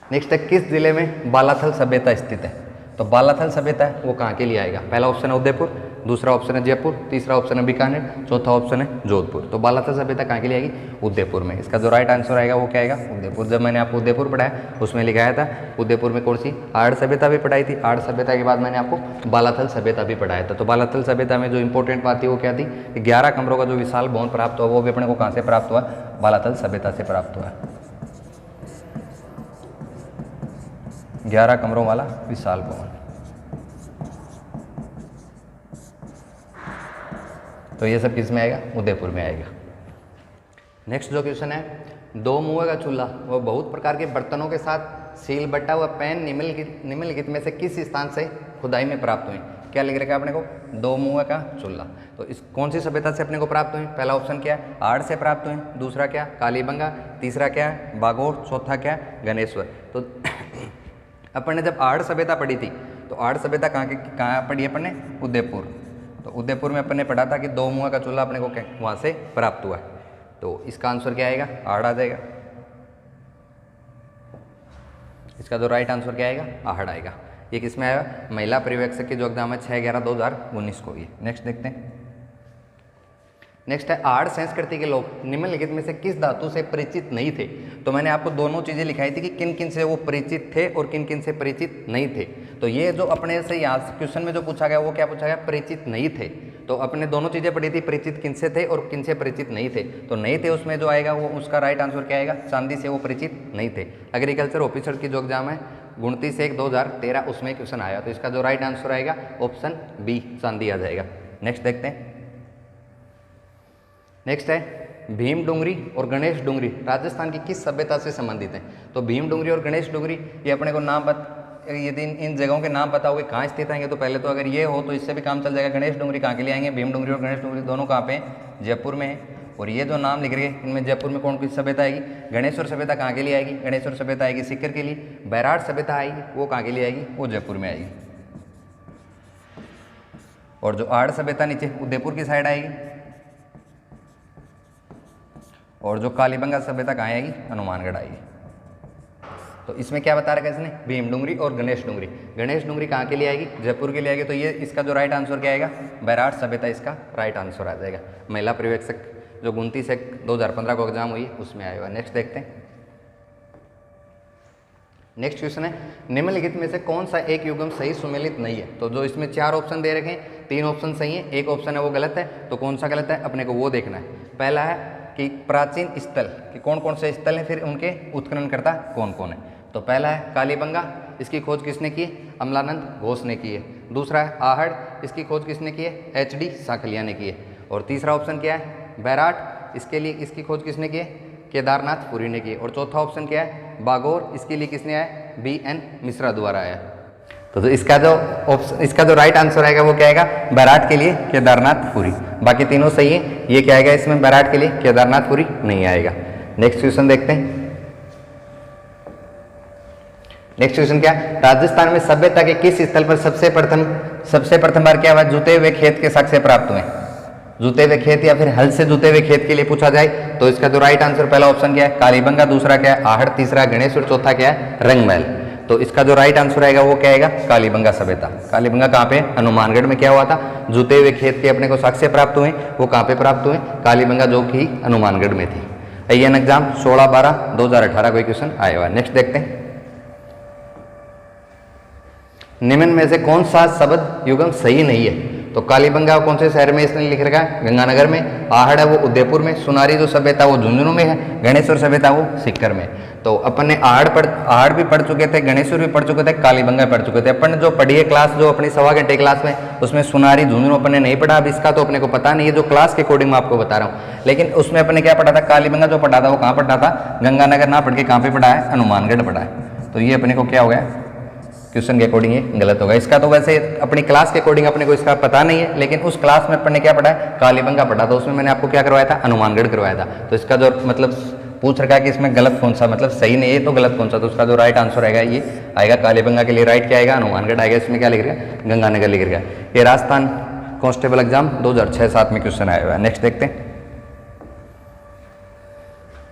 नेक्स्ट है, किस जिले में बालाथल सभ्यता स्थित है? तो बालाथल सभ्यता है वो कहाँ के लिए आएगा? पहला ऑप्शन है उदयपुर, दूसरा ऑप्शन है जयपुर, तीसरा ऑप्शन है बीकानेर, चौथा ऑप्शन है जोधपुर। तो बालाथल सभ्यता कहाँ के लिए आएगी? उदयपुर में। इसका जो राइट आंसर आएगा वो क्या आएगा? उदयपुर। जब मैंने आपको उदयपुर पढ़ाया उसमें लिखाया था उदयपुर में कौन सी आड़ सभ्यता भी पढ़ाई थी, आड़ सभ्यता के बाद मैंने आपको बालाथल सभ्यता भी पढ़ाया था। तो बालाथल सभ्यता में जो इंपॉर्टेंट बात थी वो क्या थी कि 11 कमरों का जो विशाल भवन प्राप्त हुआ वो भी अपने को कहाँ से प्राप्त हुआ? बालाथल सभ्यता से प्राप्त हुआ। 11 कमरों वाला विशाल भवन। तो ये सब किस में आएगा? उदयपुर में आएगा। नेक्स्ट जो क्वेश्चन है, दो मुँह का चूल्हा वह बहुत प्रकार के बर्तनों के साथ सील बट्टा व पैन निम्नलिखित में से किस स्थान से खुदाई में प्राप्त हुए? क्या लिख रखा है अपने को? दो मुँह का चूल्हा। तो इस कौन सी सभ्यता से अपने को प्राप्त हुए? पहला ऑप्शन क्या है? आड़ से प्राप्त हुए, दूसरा क्या? कालीबंगा, तीसरा क्या है? बागोर, चौथा क्या है? गणेश्वर। तो अपन ने जब आड़ सभ्यता पढ़ी थी तो आड़ सभ्यता कहाँ पढ़ी है अपन ने? उदयपुर। तो उदयपुर में अपन ने पढ़ा था कि दो मुँह का चूल्हा अपने को क्या वहाँ से प्राप्त हुआ है। तो इसका आंसर क्या आएगा? आड़ आ जाएगा। इसका जो राइट आंसर क्या आएगा? आहड़ आएगा। ये किस में आएगा? महिला पर्यवेक्षक की जो एग्जाम है 6/11/2019 को। ये नेक्स्ट देखते हैं। नेक्स्ट है, आड़ संस्कृति के लोग निम्नलिखित में से किस धातु से परिचित नहीं थे? तो मैंने आपको दोनों चीज़ें लिखाई थी कि किन किन से वो परिचित थे और किन किन से परिचित नहीं थे। तो ये जो अपने से यहाँ क्वेश्चन में जो पूछा गया वो क्या पूछा गया? परिचित नहीं थे। तो अपने दोनों चीज़ें पढ़ी थी, परिचित किन से थे और किन से परिचित नहीं थे। तो नहीं थे उसमें जो आएगा वो उसका राइट आंसर क्या आएगा? चांदी से वो परिचित नहीं थे। एग्रीकल्चर ऑफिसर की जो एग्जाम है 29/1/2013 उसमें क्वेश्चन आया। तो इसका जो राइट आंसर आएगा ऑप्शन बी, चांदी आ जाएगा। नेक्स्ट देखते हैं। नेक्स्ट है, भीम डुंगरी और गणेश डुंगरी राजस्थान की किस सभ्यता से संबंधित हैं? तो भीम डुंगरी और गणेश डुंगरी ये अपने को नाम यदि इन जगहों के नाम पता होंगे कहाँ स्थित आएंगे तो पहले तो अगर ये हो तो इससे भी काम चल जाएगा। गणेश डुंगरी कहाँ के लिए आएंगे? भीम डुंगरी और गणेश डुंगरी दोनों कहाँ पे हैं? जयपुर में है। और ये जो नाम लिख रहे हैं इनमें जयपुर में कौन सी सभ्यता आएगी? गणेश्वर सभ्यता कहाँ के लिए आएगी? गणेश्वर सभ्यता आएगी सीकर के लिए। बैराट सभ्यता आएगी वो कहाँ के लिए आएगी? वो जयपुर में आएगी। और जो आड़ सभ्यता नीचे उदयपुर की साइड आएगी। और जो कालीबंगा सभ्यता कहाँ आएगी? हनुमानगढ़ आएगी। तो इसमें क्या बता रखा है इसने? भीम डुंगरी और गणेश डुंगरी। गणेश डुंगरी कहाँ के लिए आएगी? जयपुर के लिए आएगी। तो ये इसका जो राइट आंसर क्या आएगा? बैराट सभ्यता इसका राइट आंसर आ जाएगा। महिला पर्यवेक्षक जो 29/1/2015 को एग्जाम हुई उसमें आएगा। नेक्स्ट देखते हैं। नेक्स्ट क्वेश्चन है, निम्नलिखित में से कौन सा एक युग्म सही सुमेलित नहीं है? तो जो इसमें 4 ऑप्शन दे रखे हैं 3 ऑप्शन सही है, एक ऑप्शन है वो गलत है। तो कौन सा गलत है अपने को वो देखना है। पहला है कि प्राचीन स्थल कि कौन कौन से स्थल हैं, फिर उनके उत्खननकर्ता कौन कौन है। तो पहला है कालीबंगा, इसकी खोज किसने की है? अमलानंद घोष ने की है। दूसरा है आहड़, इसकी खोज किसने की है? HD साखलिया ने की है। और तीसरा ऑप्शन क्या है? बैराट, इसकी खोज किसने की है? केदारनाथ पुरी ने की है। और चौथा ऑप्शन क्या है? बागोर, इसके लिए किसने आया? BN मिश्रा द्वारा आया। तो इसका जो राइट आंसर आएगा वो क्या आएगा? बैराट के लिए केदारनाथ पुरी। बाकी तीनों सही है। ये क्या आएगा इसमें? बैराट के लिए केदारनाथ पुरी नहीं आएगा। नेक्स्ट क्वेश्चन देखते हैं। नेक्स्ट क्वेश्चन क्या? राजस्थान में सभ्यता के किस स्थल पर सबसे प्रथम बार क्या हुआ? जुते हुए खेत के साक्ष्य प्राप्त हुए। जुते हुए खेत या फिर हल से जुते हुए खेत के लिए पूछा जाए तो इसका जो राइट आंसर पहला ऑप्शन क्या है? कालीबंगा, दूसरा क्या है? आहड़, तीसरा गणेश और चौथा क्या है? रंगमहल। तो इसका जो राइट आंसर आएगा वो क्या आएगा? कालीबंगा सभ्यता। कालीबंगा कहाँ पे? हनुमानगढ़ में क्या हुआ था? जुते हुए खेत के अपने को साक्ष्य प्राप्त हुए। वो कहाँ पे प्राप्त हुए? कालीबंगा, जो कि हनुमानगढ़ में थी। IN एग्जाम 16/12/2018 कोई क्वेश्चन आया हुआ। नेक्स्ट देखते हैं। निम्न में से कौन सा शब्द युग्म सही नहीं है? तो कालीबंगा कौन से शहर में इसने लिख रखा है? गंगानगर में। आहड़ है वो उदयपुर में। सुनारी जो सभ्यता वो झुंझुनू में है। गणेश्वर सभ्यता वो सीकर में। तो अपन ने आहड़ भी पढ़ चुके थे, गणेश्वर भी पढ़ चुके थे, कालीबंगा पढ़ चुके थे। अपन ने जो पढ़ी है क्लास जो अपनी 1.25 घंटे क्लास में उसमें सुनारी झुंझुनू अपन ने नहीं पढ़ा। अब इसका तो अपने को पता नहीं है, जो क्लास के अकॉर्डिंग मैं आपको बता रहा हूँ। लेकिन उसमें अपन ने क्या पढ़ा था? कालीबंगा जो पढ़ा था वो कहाँ पढ़ा था? गंगानगर ना पढ़ के कहाँ पे पढ़ा है? हनुमानगढ़ पढ़ा है। तो ये अपने को क्या हो गया? क्वेश्चन के अकॉर्डिंग ये गलत होगा। इसका तो वैसे अपनी क्लास के अकॉर्डिंग अपने को इसका पता नहीं है, लेकिन उस क्लास में अपन ने क्या पढ़ा है? कालीबंगा पढ़ा था। उसमें मैंने आपको क्या करवाया था? हनुमानगढ़ करवाया था। तो इसका जो मतलब पूछ रखा है कि इसमें गलत कौन सा, मतलब सही नहीं है तो गलत कौन सा, तो उसका जो राइट आंसर आएगा ये आएगा कालीबंगा के लिए राइट क्या आएगा, हनुमानगढ़ आएगा। इसमें क्या लिख रहा है, गंगानगर लिख रहा है। ये राजस्थान कांस्टेबल एग्जाम 2006-07 में क्वेश्चन आया हुआ है। नेक्स्ट देखते हैं,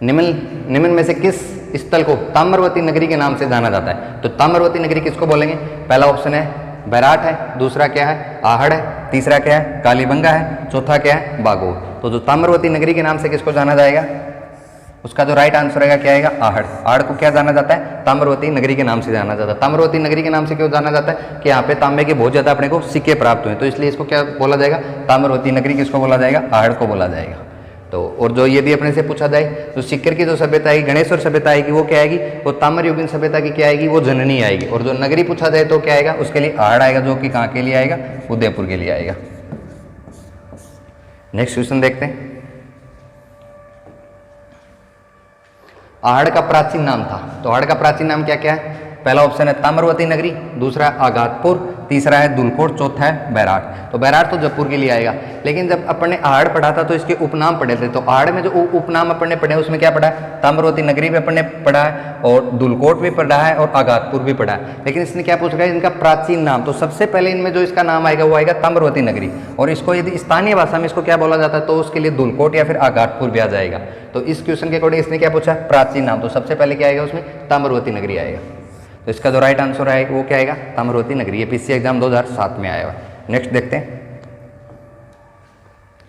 निम्न में से किस स्थल को ताम्रवती नगरी के नाम से जाना जाता है? तो ताम्रवती नगरी किसको बोलेंगे? पहला ऑप्शन है बैराट है, दूसरा क्या है आहड़ है, तीसरा क्या है कालीबंगा है, चौथा क्या है बागोर। तो जो ताम्रवती नगरी के नाम से किसको जाना जाएगा, उसका जो राइट आंसर रहेगा क्या आएगा, आहड़। आहड़ को क्या जाना जाता है, ताम्रवती नगरी के नाम से जाना जाता है। ताम्रवती नगरी के नाम से क्यों जाना जाता है कि यहाँ पे तांबे के बहुत ज्यादा अपने को सिक्के प्राप्त हुए, तो इसलिए इसको क्या बोला जाएगा, ताम्रवती नगरी किसको बोला जाएगा, आहड़ को बोला जाएगा। तो और जो ये भी अपने से पूछा जाए तो सिक्कर की जो सभ्यता आएगी, गणेश्वर सभ्यता आएगी, वो क्या आएगी, वो ताम्रयुगीन सभ्यता की क्या आएगी, वो जननी आएगी। और जो नगरी पूछा जाए तो क्या आएगा, उसके लिए आहड़ आएगा, जो कि कहाँ के लिए आएगा, उदयपुर के लिए आएगा। नेक्स्ट क्वेश्चन देखते हैं, आहड़ का प्राचीन नाम था, तो आहड़ का प्राचीन नाम क्या क्या है? पहला ऑप्शन है ताम्रवती नगरी, दूसरा आगातपुर, तीसरा है दुलकोट, चौथा है बैराट। तो बैराट तो जयपुर के लिए आएगा, लेकिन जब अपन ने आहड़ पढ़ा था तो इसके उपनाम पढ़े थे। तो आहड़ में जो उपनाम अपन ने पढ़े उसमें क्या पढ़ा है, ताम्रवती नगरी भी अपन ने पढ़ा है, और दुलकोट भी पढ़ा है, और आगातपुर भी पढ़ा है। लेकिन इसने क्या पूछ रखा है, इनका प्राचीन नाम। तो सबसे पहले इनमें जो इसका नाम आएगा वो आएगा ताम्रवती नगरी, और इसको यदि स्थानीय भाषा में इसको क्या बोला जाता है तो उसके लिए दुलकोट या फिर आगातपुर भी आ जाएगा। तो इस क्वेश्चन के अकॉर्डिंग इसने क्या पूछा, प्राचीन नाम। तो सबसे पहले क्या आएगा उसमें, ताम्रवती नगरी आएगा। तो इसका जो राइट आंसर आएगा वो क्या आएगा, ताम्रवती नगरी। ये पीसी एग्जाम 2007 में आया हुआ। नेक्स्ट देखते हैं,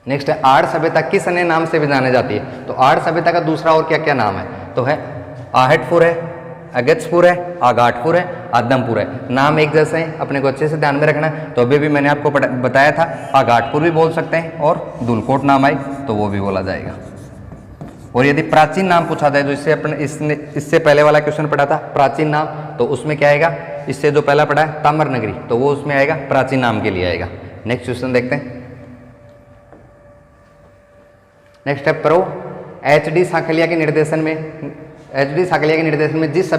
नेक्स्ट है आहड़ सभ्यता किस अन्य नाम से भी जाने जाती है? तो आहड़ सभ्यता का दूसरा और क्या क्या नाम है, तो है आहटपुर है, अगस्त्यपुर है, आगाटपुर है, आदमपुर है। नाम एक जैसे हैं, अपने को अच्छे से ध्यान में रखना है। तो अभी भी मैंने आपको बताया था, आगाटपुर भी बोल सकते हैं, और दुलकोट नाम आए तो वो भी बोला जाएगा। और यदि प्राचीन नाम पूछा जाए, जो इससे पहले वाला क्वेश्चन पढ़ा था प्राचीन नाम, तो उसमें क्या आएगा, इससे जो पहला पढ़ा है ताम्र नगरी, तो वो उसमें आएगा प्राचीन नाम के लिए आएगा। नेक्स्ट क्वेश्चन देखते हैं, नेक्स्ट है प्रो HD सांखलिया के निर्देशन में, HD सांखलिया के निर्देशन में जिस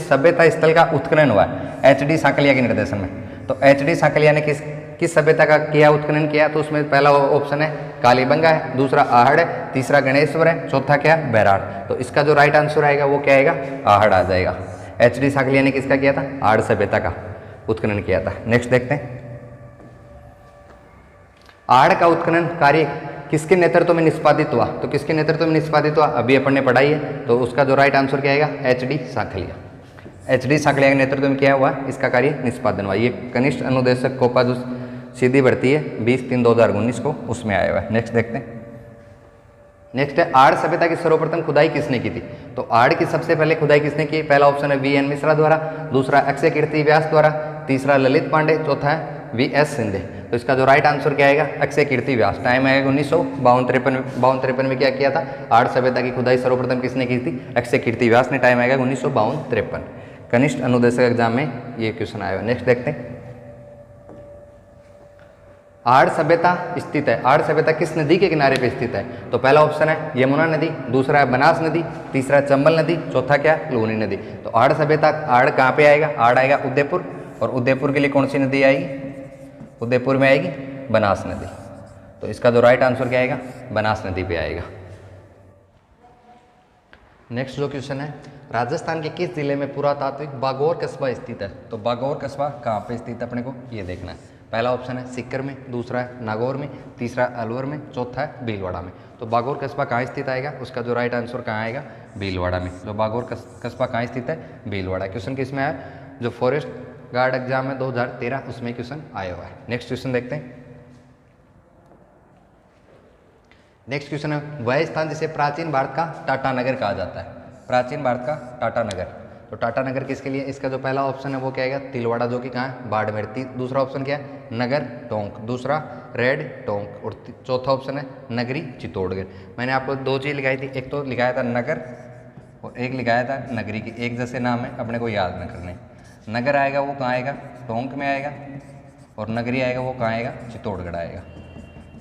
सभ्यता स्थल का उत्खनन हुआ है HD सांखलिया के निर्देशन में, तो HD सांखलिया ने किस सभ्यता का किया उत्खनन किया? तो उसमें पहला ऑप्शन है कालीबंगा है, दूसरा आहड़ है, तीसरा गणेश्वर है, चौथा क्या है बैराट। तो इसका जो राइट आंसर आएगा वो क्या आएगा, आहड़ आ जाएगा। HD सांखलिया ने किसका किया था, आहड़ सभ्यता का उत्खनन किया था। नेक्स्ट देखते हैं, आहड़ का उत्खनन कार्य किसके नेतृत्व में निष्पादित हुआ? तो किसके नेतृत्व में निष्पादित हुआ, अभी अपन ने पढ़ाई है। तो उसका जो राइट आंसर क्या आएगा, HD सांखलिया। HD सांखलिया के नेतृत्व में क्या हुआ, इसका कार्य निष्पादन हुआ। ये कनिष्ठ अनुदेशक कोपा जो सीधी भर्ती है 20/3/2019 को, उसमें आया हुआ है। नेक्स्ट देखते हैं, नेक्स्ट है आहड़ सभ्यता की सर्वप्रथम खुदाई किसने की थी? तो आहड़ की सबसे पहले खुदाई किसने की? पहला ऑप्शन है VN मिश्रा द्वारा, दूसरा अक्षय कीर्ति व्यास द्वारा, तीसरा ललित पांडे, चौथा है VS सिंधे। तो इसका जो राइट आंसर क्या आएगा, अक्षय कीर्ति व्यास। टाइम आएगा 1952-53 में क्या किया था, आहड़ सभ्यता की खुदाई सर्वप्रथम किसने की थी, अक्षय कीर्ति व्यास ने। टाइम आएगा 1952-53। कनिष्ठ अनुदेशक एग्जाम में ये क्वेश्चन आया हुआ। नेक्स्ट देखते हैं, आहड़ सभ्यता स्थित है, आहड़ सभ्यता किस नदी के किनारे पे स्थित है? तो पहला ऑप्शन है यमुना नदी, दूसरा है बनास नदी, तीसरा चंबल नदी, चौथा क्या, लूनी नदी। तो आहड़ सभ्यता, आहड़ कहाँ पे आएगा, आहड़ आएगा उदयपुर, और उदयपुर के लिए कौन सी नदी आएगी, उदयपुर में आएगी बनास नदी। तो इसका जो राइट आंसर क्या आएगा, बनास नदी पे आएगा। नेक्स्ट जो क्वेश्चन है, राजस्थान के किस जिले में पुरातात्विक बागौर कस्बा स्थित है? तो बागौर कस्बा कहाँ पे स्थित है, अपने को ये देखना है। पहला ऑप्शन है सीकर में, दूसरा है नागौर में, तीसरा अलवर में, चौथा है भीलवाड़ा में। तो बागौर कस्बा कहाँ स्थित आएगा, उसका जो राइट आंसर कहाँ आएगा, भीलवाड़ा में। जो बागौर कस्बा कहाँ स्थित है, भीलवाड़ा। क्वेश्चन किस में आया, जो फॉरेस्ट गार्ड एग्जाम है 2013 उसमें क्वेश्चन आया हुआ है। नेक्स्ट क्वेश्चन देखते हैं, नेक्स्ट क्वेश्चन है, वह स्थान जिसे प्राचीन भारत का टाटानगर कहा जाता है? प्राचीन भारत का टाटानगर, तो टाटानगर किसके लिए? इसका जो पहला ऑप्शन है वो क्या आएगा, तिलवाड़ा, जो कि कहाँ है, बाड़मेर। दूसरा ऑप्शन क्या है, नगर टोंक, दूसरा रेड टोंक, और चौथा ऑप्शन है नगरी चित्तौड़गढ़। मैंने आपको दो चीज़ लिखाई थी, एक तो लिखाया था नगर और एक लिखाया था नगरी की। एक जैसे नाम है, अपने को याद न करने। नगर आएगा वो कहाँ आएगा, टोंक में आएगा, और नगरी आएगा वो कहाँ आएगा, चित्तौड़गढ़ आएगा।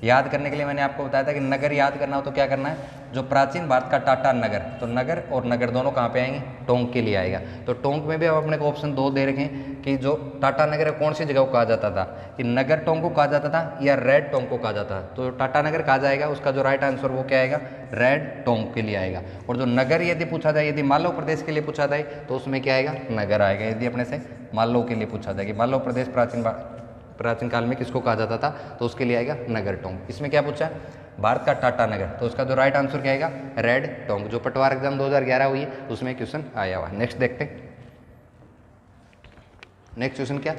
याद करने के लिए मैंने आपको बताया था कि नगर याद करना हो तो क्या करना है, जो प्राचीन भारत का टाटा नगर, तो नगर और नगर दोनों कहाँ पे आएंगे, टोंक के लिए आएगा। तो टोंक में भी अब अपने को ऑप्शन 2 दे रखे हैं कि जो टाटा नगर है कौन सी जगह को कहा जाता था, कि नगर टोंक को कहा जाता था या रेड टोंक को कहा जाता था। तो टाटा नगर कहा जाएगा, उसका जो राइट आंसर वो क्या आएगा, रेड टोंक के लिए आएगा। और जो नगर यदि पूछा जाए, यदि मालव प्रदेश के लिए पूछा जाए तो उसमें क्या आएगा, नगर आएगा। यदि अपने से मालव के लिए पूछा जाए कि मालव प्रदेश प्राचीन काल में किसको कहा जाता था, तो उसके लिए आएगा नगर टोंक। इसमें क्या पूछा, भारत का टाटा नगर, तो उसका जो राइट आंसर क्या आएगा, रेड टोंक, जो पटवार एग्जाम 2011 हुई है उसमें क्वेश्चन आया हुआ। नेक्स्ट देखते हैं, नेक्स्ट क्वेश्चन क्या,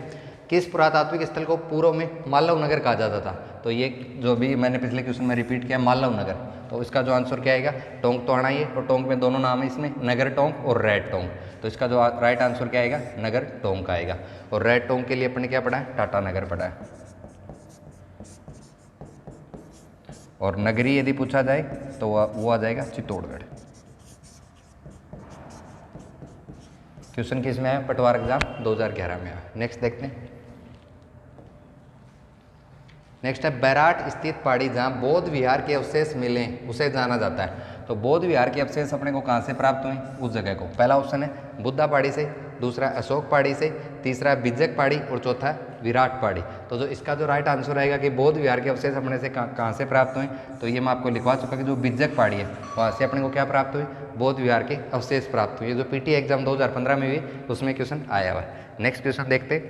किस पुरातात्विक स्थल को पूर्व में मालव नगर कहा जाता था। तो ये जो भी मैंने पिछले क्वेश्चन में रिपीट किया, मालव नगर, तो इसका जो आंसर क्या आएगा, टोंक तो आना ही है, और टोंक में दोनों नाम है इसमें, नगर टोंक और रेड टोंक। तो इसका जो राइट आंसर क्या आएगा, नगर टोंक आएगा। और रेड टोंक के लिए अपने क्या पढ़ा है, टाटा नगर पढ़ा है। और नगरी यदि पूछा जाए तो वो आ जाएगा चित्तौड़गढ़। क्वेश्चन किस में है, पटवार एग्जाम 2011 में है। नेक्स्ट देखते हैं, नेक्स्ट है, बैराट स्थित पहाड़ी जहाँ बौद्ध विहार के अवशेष मिले उसे जाना जाता है। तो बौद्ध विहार के अवशेष अपने को कहाँ से प्राप्त हुए, उस जगह को। पहला ऑप्शन है बुद्धा पहाड़ी से, दूसरा अशोक पहाड़ी से, तीसरा बिजक पहाड़ी और चौथा विराट पहाड़ी। तो जो इसका जो राइट आंसर आएगा कि बौद्ध विहार के अवशेष अपने से कहाँ से प्राप्त हुए, तो ये मैं आपको लिखवा चुका कि जो बिजक पहाड़ी है वहाँ से अपने को क्या प्राप्त हुई, बौद्ध विहार के अवशेष प्राप्त हुए। जो पीटी एग्जाम 2015 में हुई उसमें क्वेश्चन आया हुआ है। नेक्स्ट क्वेश्चन देखते,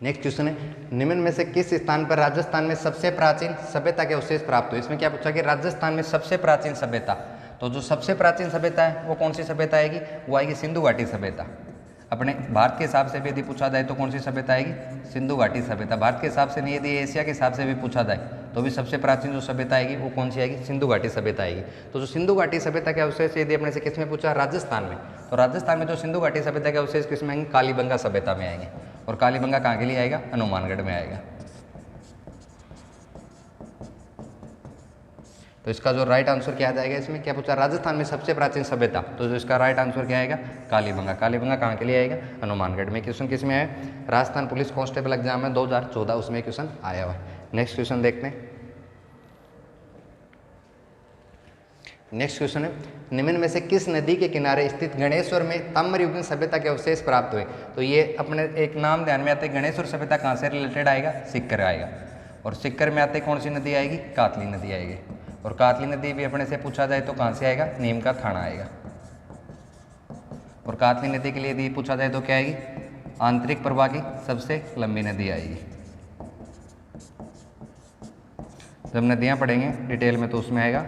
नेक्स्ट क्वेश्चन है, निम्न में से किस स्थान पर राजस्थान में सबसे प्राचीन सभ्यता के अवशेष प्राप्त हुए। इसमें क्या पूछा कि राजस्थान में सबसे प्राचीन सभ्यता, तो जो सबसे प्राचीन सभ्यता है वो कौन सी सभ्यता आएगी, वो आएगी सिंधु घाटी सभ्यता। अपने भारत के हिसाब से भी यदि पूछा जाए तो कौन सी सभ्यता आएगी, सिंधु घाटी सभ्यता। भारत के हिसाब से नहीं, यदि एशिया के हिसाब से भी पूछा जाए तो भी सबसे प्राचीन जो सभ्यता आएगी वो कौन सी आएगी, सिंधु घाटी सभ्यता आएगी। तो जो सिंधु घाटी सभ्यता के अवशेष यदि अपने से किस में पूछा, राजस्थान में, तो राजस्थान में जो सिंधु घाटी सभ्यता के अवशेष किस में आएंगे, कालीबंगा सभ्यता में आएंगे। और कालीबंगा कहाँ के लिए आएगा, हनुमानगढ़ में आएगा। तो इसका जो राइट आंसर क्या आ जाएगा, इसमें क्या पूछा, राजस्थान में सबसे प्राचीन सभ्यता, तो जो इसका राइट आंसर क्या आएगा, कालीबंगा। कालीबंगा कहाँ के लिए आएगा, हनुमानगढ़ में। क्वेश्चन किस में है, राजस्थान पुलिस कांस्टेबल एग्जाम में 2014 उसमें क्वेश्चन आया हुआ है। नेक्स्ट क्वेश्चन देखते हैं, नेक्स्ट क्वेश्चन है, निम्न में से किस नदी के किनारे स्थित गणेश्वर में ताम्रयुगीन सभ्यता के अवशेष प्राप्त हुए। तो ये अपने एक नाम ध्यान में आते हैं, गणेश्वर सभ्यता कहाँ से रिलेटेड आएगा, सिक्कर आएगा। और सिक्कर में आते कौन सी नदी आएगी, कातली नदी आएगी। और कातली नदी भी अपने से पूछा जाए तो कहाँ से आएगा, नीम का थाना आएगा। और कातली नदी के लिए यदि पूछा जाए तो क्या आएगी, आंतरिक प्रवाह की सबसे लंबी नदी आएगी। जब नदियाँ पढ़ेंगे डिटेल में तो उसमें आएगा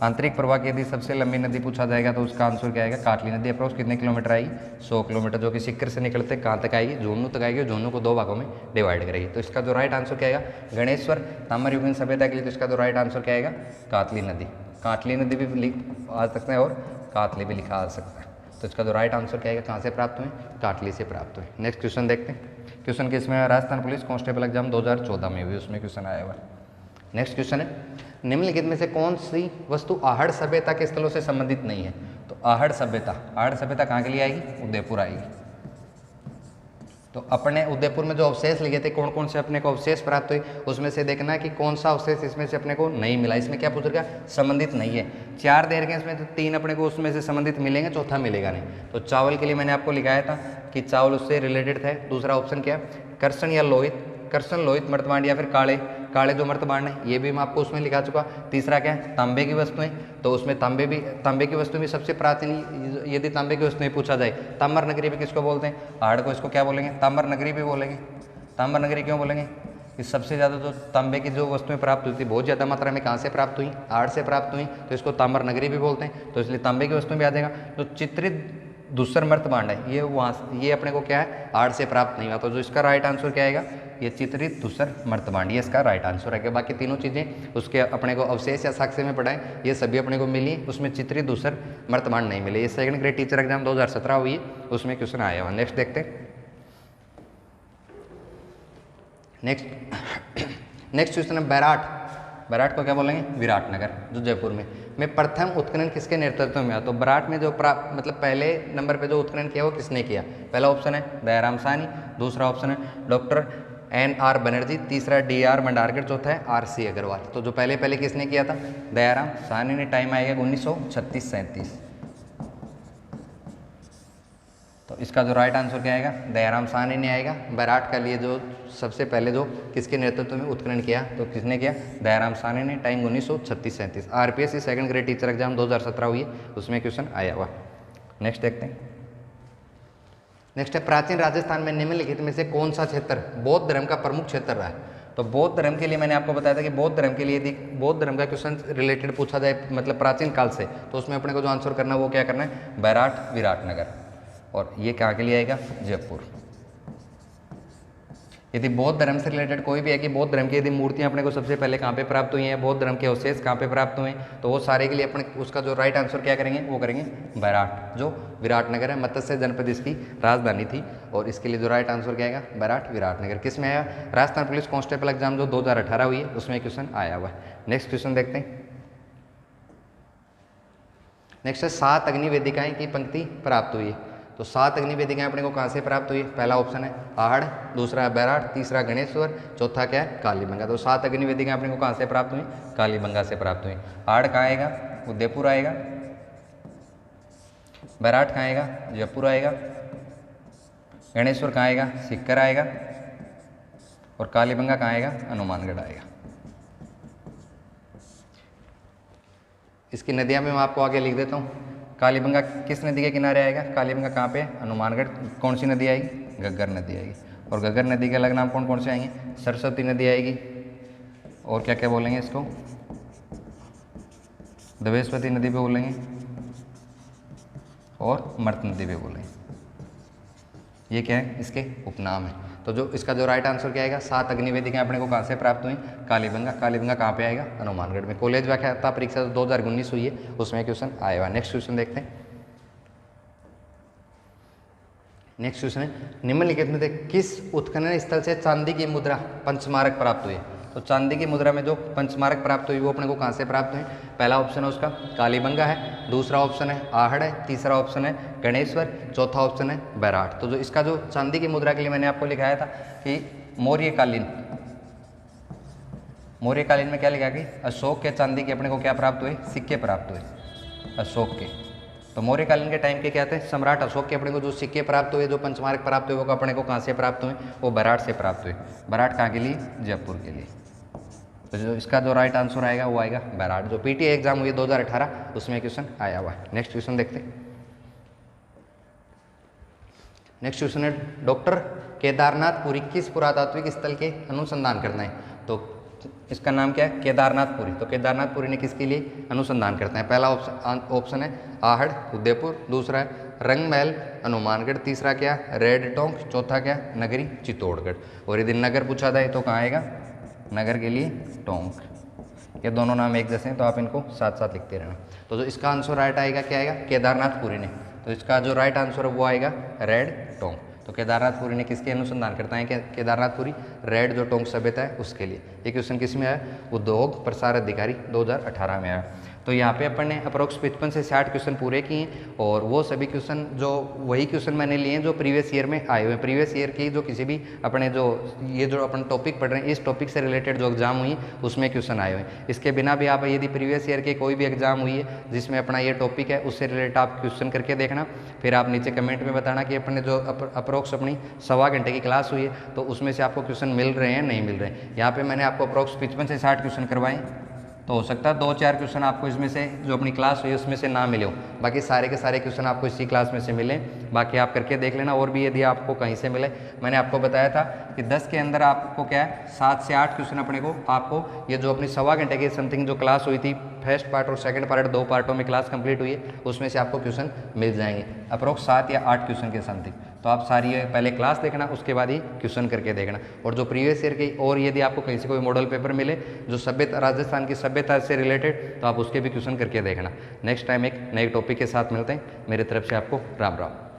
आंतरिक प्रवाह की यदि सबसे लंबी नदी पूछा जाएगा तो उसका आंसर क्या आएगा, काटली नदी। अप्रोक्स कितने किलोमीटर आएगी, 100 किलोमीटर, जो कि सिक्कर से निकलते कहाँ तक आएगी, झुंझुनू तक आएगी। झुंझुनू को 2 भागों में डिवाइड करेगी। तो इसका जो राइट आंसर क्या आएगा, गणेश्वर ताम्रयुगीन सभ्यता के लिए तो इसका जो राइट आंसर क्या आएगा, कातली नदी। काटली नदी भी आ सकते हैं और कातली भी लिखा आ सकता है। तो इसका जो राइट आंसर क्या आएगा, कहाँ से प्राप्त हुए, काटली से प्राप्त हुए। नेक्स्ट क्वेश्चन देखते हैं, क्वेश्चन किस में, राजस्थान पुलिस कांस्टेबल एग्जाम 2014 में हुई उसमें क्वेश्चन आया हुआ है। नेक्स्ट क्वेश्चन है, निम्नलिखित में से कौन सी वस्तु आहड़ सभ्यता के स्थलों से संबंधित नहीं है। तो आहड़ सभ्यता कहाँ के लिए आएगी, उदयपुर आएगी। तो अपने उदयपुर में जो अवशेष लिखे थे, कौन कौन से अपने को अवशेष प्राप्त हुए, उसमें से देखना कि कौन सा अवशेष इसमें से अपने को नहीं मिला। इसमें क्या पूछ रहा, संबंधित नहीं है। 4 दे रखे इसमें, तो 3 अपने को उसमें से संबंधित मिलेंगे, चौथा मिलेगा नहीं। तो चावल के लिए मैंने आपको लिखाया था कि चावल उससे रिलेटेड थे। दूसरा ऑप्शन क्या, कर्षण या लोहित, कर्षण लोहित मर्तमांड या फिर काले जो मर्तमांड है, ये भी मैं आपको उसमें लिखा चुका। तीसरा क्या है, तांबे की वस्तुएं, तो उसमें तांबे की वस्तु भी सबसे प्राचीन, यदि तांबे की वस्तुएं पूछा जाए, ताम्र नगरी भी किसको बोलते हैं, आहड़ को। इसको क्या बोलेंगे, ताम्र नगरी भी बोलेंगे। ताम्र नगरी क्यों बोलेंगे, कि सबसे ज़्यादा जो तांबे की जो वस्तुएं प्राप्त हुई थी, बहुत ज़्यादा मात्रा में कहाँ से प्राप्त हुई, आहड़ से प्राप्त हुई, तो इसको ताम्र नगरी भी बोलते हैं। तो इसलिए तांबे की वस्तुएं भी आ जाएगा। जो चित्रित दूसर मर्तमांड है, ये अपने को क्या है, आहड़ से प्राप्त नहीं हुआ। तो जो इसका राइट आंसर क्या आएगा, ये चित्रित दूसर मर्तमांड, ये इसका राइट आंसर है। बाकी तीनों चीज़ें उसके अपने को अवशेष या साक्ष्य में पढ़ाएं, ये सभी अपने को मिली, उसमें चित्रित दूसर मर्तमांड नहीं मिले। ये सेकंड ग्रेड टीचर एग्जाम 2017 हुई है, उसमें क्वेश्चन आया हुआ। नेक्स्ट देखते हैं, नेक्स्ट क्वेश्चन है, बैराट को क्या बोलेंगे, विराटनगर जो जयपुर में प्रथम उत्खनन किसके नेतृत्व में हुआ? तो बैराट में जो मतलब पहले नंबर पे जो उत्खनन किया वो किसने किया? पहला ऑप्शन है दयाराम साहनी, दूसरा ऑप्शन है डॉक्टर NR बनर्जी, तीसरा DR मंडारकर, चौथा है RC अग्रवाल। तो जो पहले किसने किया था? दयाराम साहनी ने। टाइम आएगा 1936-37। तो इसका जो राइट आंसर क्या आएगा? दयाराम साहनी ने आएगा। बैराट का लिए जो सबसे पहले जो किसके नेतृत्व में उत्खनन किया, तो किसने किया? दयाराम साहनी ने। Time 1936-37। RPSC second grade teacher exam 2017 हुई है, उसमें क्वेश्चन आया हुआ। नेक्स्ट देखते हैं। नेक्स्ट है प्राचीन राजस्थान में निम्नलिखित में से कौन सा क्षेत्र बौद्ध धर्म का प्रमुख क्षेत्र रहा है? तो बौद्ध धर्म के लिए मैंने आपको बताया था कि बौद्ध धर्म के लिए यदि बौद्ध धर्म का क्वेश्चन रिलेटेड पूछा जाए मतलब प्राचीन काल से, तो उसमें अपने को जो आंसर करना है वो क्या करना है? बैराट, विराटनगर। और ये कहाँ के लिए आएगा? जयपुर। यदि बौद्ध धर्म से रिलेटेड कोई भी है कि बौद्ध धर्म की यदि मूर्तियां अपने को सबसे पहले कहाँ पे प्राप्त हुई हैं, बौद्ध धर्म के अवशेष कहाँ पे प्राप्त हुए हैं, तो वो सारे के लिए अपने उसका जो राइट आंसर क्या करेंगे? वो करेंगे बैराट, जो विराटनगर है। मत्स्य जनपद इसकी राजधानी थी। और इसके लिए जो राइट आंसर क्या आएगा? बैराट, विराटनगर। किस में आया? राजस्थान पुलिस कांस्टेबल एग्जाम जो 2018 हुई है, उसमें क्वेश्चन आया हुआ है। नेक्स्ट क्वेश्चन देखते हैं। नेक्स्ट है 7 अग्नि वेदिकाएं की पंक्ति प्राप्त हुई है। तो 7 अग्नि वेदिकाएं अपने को कहाँ से प्राप्त हुई? पहला ऑप्शन है आहड़, दूसरा है बैराट, तीसरा गणेश्वर, चौथा क्या है? कालीबंगा। तो 7 अग्नि वेदिकाएं अपने को कहाँ से प्राप्त हुई? कालीबंगा से प्राप्त हुई। आहड़ कहाँ आएगा? उदयपुर आएगा। बैराट कहाँ आएगा? जयपुर आएगा। गणेश्वर कहाँ आएगा? सीकर आएगा। और कालीबंगा कहाँ आएगा? हनुमानगढ़ आएगा। इसकी नदियाँ में मैं आपको आगे लिख देता हूँ। कालीबंगा किस नदी के किनारे आएगा? कालीबंगा कहाँ पे? हनुमानगढ़। कौन सी नदी आएगी? घग्गर नदी आएगी। और घग्गर नदी के अलग नाम कौन कौन से आएंगे? सरस्वती नदी आएगी। और क्या क्या बोलेंगे इसको? दवेश्वती नदी पे बोलेंगे और मर्त नदी पे बोलेंगे। ये क्या है? इसके उपनाम है। तो जो इसका जो राइट आंसर क्या आएगा? 7 अग्निवेदिकाएं अपने को कहाँ से प्राप्त हुई? कालीबंगा। कालीबंगा कहाँ पे आएगा? हनुमानगढ़ में। कॉलेज व्याख्याता परीक्षा 2019 हुई है, उसमें क्वेश्चन आया हुआ। नेक्स्ट क्वेश्चन देखते हैं। नेक्स्ट क्वेश्चन है निम्नलिखित में से किस उत्खनन स्थल से चांदी की मुद्रा पंचमारक प्राप्त हुई? तो चांदी की मुद्रा में जो पंचमारक प्राप्त हुई वो अपने को कहाँ से प्राप्त हुई? पहला ऑप्शन है उसका कालीबंगा है, दूसरा ऑप्शन है आहड़ है, तीसरा ऑप्शन है गणेश्वर, चौथा ऑप्शन है बैराट। तो जो इसका जो चांदी की मुद्रा के लिए मैंने आपको लिखाया था कि मौर्यकालीन में क्या लिखा कि अशोक के चांदी के अपने को क्या प्राप्त हुए? सिक्के प्राप्त हुए अशोक के। तो मौर्यकालीन के टाइम के क्या थे? सम्राट अशोक के अपने को जो सिक्के प्राप्त हुए, जो पंचमारक प्राप्त हुए, वो अपने को कहाँ से प्राप्त हुए? वो बैराट से प्राप्त हुए। बैराट कहाँ के लिए? जयपुर के लिए। तो जो इसका जो राइट आंसर आएगा वो आएगा बैराट। जो PTA एग्जाम हुई 2018 उसमें क्वेश्चन आया हुआ है। नेक्स्ट क्वेश्चन देखते हैं। नेक्स्ट क्वेश्चन है डॉक्टर केदारनाथपुरी किस पुरातात्विक स्थल के अनुसंधान करना है? तो इसका नाम क्या है? केदारनाथपुरी। तो केदारनाथपुरी ने किसके लिए अनुसंधान करते हैं? पहला ऑप्शन है आहड़ उदयपुर, दूसरा है रंगमहल हनुमानगढ़, तीसरा क्या? रेड टोंक, चौथा क्या? नगरी चित्तौड़गढ़। और यदि नगर पूछा जाए तो कहाँ आएगा? नगर के लिए टोंक। ये दोनों नाम एक जैसे हैं तो आप इनको साथ साथ लिखते रहना। तो जो इसका आंसर राइट आएगा क्या आएगा? केदारनाथपुरी ने। तो इसका जो राइट आंसर है वो आएगा रेड टोंक। तो केदारनाथपुरी ने किसके अनुसंधान करता है? केदारनाथपुरी रेड जो टोंक सभ्यता है उसके लिए। ये क्वेश्चन किस में आया? उद्योग प्रसार अधिकारी 2018 में आया। तो यहाँ पे अपन ने अप्रोक्स 55 से 60 क्वेश्चन पूरे किए और वो सभी क्वेश्चन जो वही क्वेश्चन मैंने लिए हैं जो प्रीवियस ईयर में आए हुए हैं। प्रीवियस ईयर की जो किसी भी अपने जो ये जो अपन टॉपिक पढ़ रहे हैं इस टॉपिक से रिलेटेड जो एग्जाम हुई उसमें क्वेश्चन आए हुए हैं। इसके बिना भी आप यदि प्रीवियस ईयर के कोई भी एग्जाम हुई है जिसमें अपना ये टॉपिक है उससे रिलेटेड आप क्वेश्चन करके देखना, फिर आप नीचे कमेंट में बताना कि अपने जो अप्रोक्स अपनी 1.25 घंटे की क्लास हुई है तो उसमें से आपको क्वेश्चन मिल रहे हैं नहीं मिल रहे हैं। यहाँ पे मैंने आपको अप्रोक्स 55 से 60 क्वेश्चन करवाए, तो हो सकता है 2-4 क्वेश्चन आपको इसमें से जो अपनी क्लास हुई है उसमें से ना मिले हो, बाकी सारे के सारे क्वेश्चन आपको इसी क्लास में से मिले। बाकी आप करके देख लेना। और भी यदि आपको कहीं से मिले, मैंने आपको बताया था कि 10 के अंदर आपको क्या है 7 से 8 क्वेश्चन अपने को आपको ये जो अपनी 1.25 घंटे की समथिंग जो क्लास हुई थी फर्स्ट पार्ट और सेकंड पार्ट 2 पार्टों में क्लास कंप्लीट हुई है उसमें से आपको क्वेश्चन मिल जाएंगे अप्रोक्स 7 या 8 क्वेश्चन के समथिंग। तो आप सारी पहले क्लास देखना उसके बाद ही क्वेश्चन करके देखना। और जो प्रीवियस ईयर की और यदि आपको कहीं से कोई मॉडल पेपर मिले जो सभ्यता राजस्थान की सभ्यता से रिलेटेड तो आप उसके भी क्वेश्चन करके देखना। नेक्स्ट टाइम एक नए टॉपिक के साथ मिलते हैं। मेरी तरफ से आपको राम राम।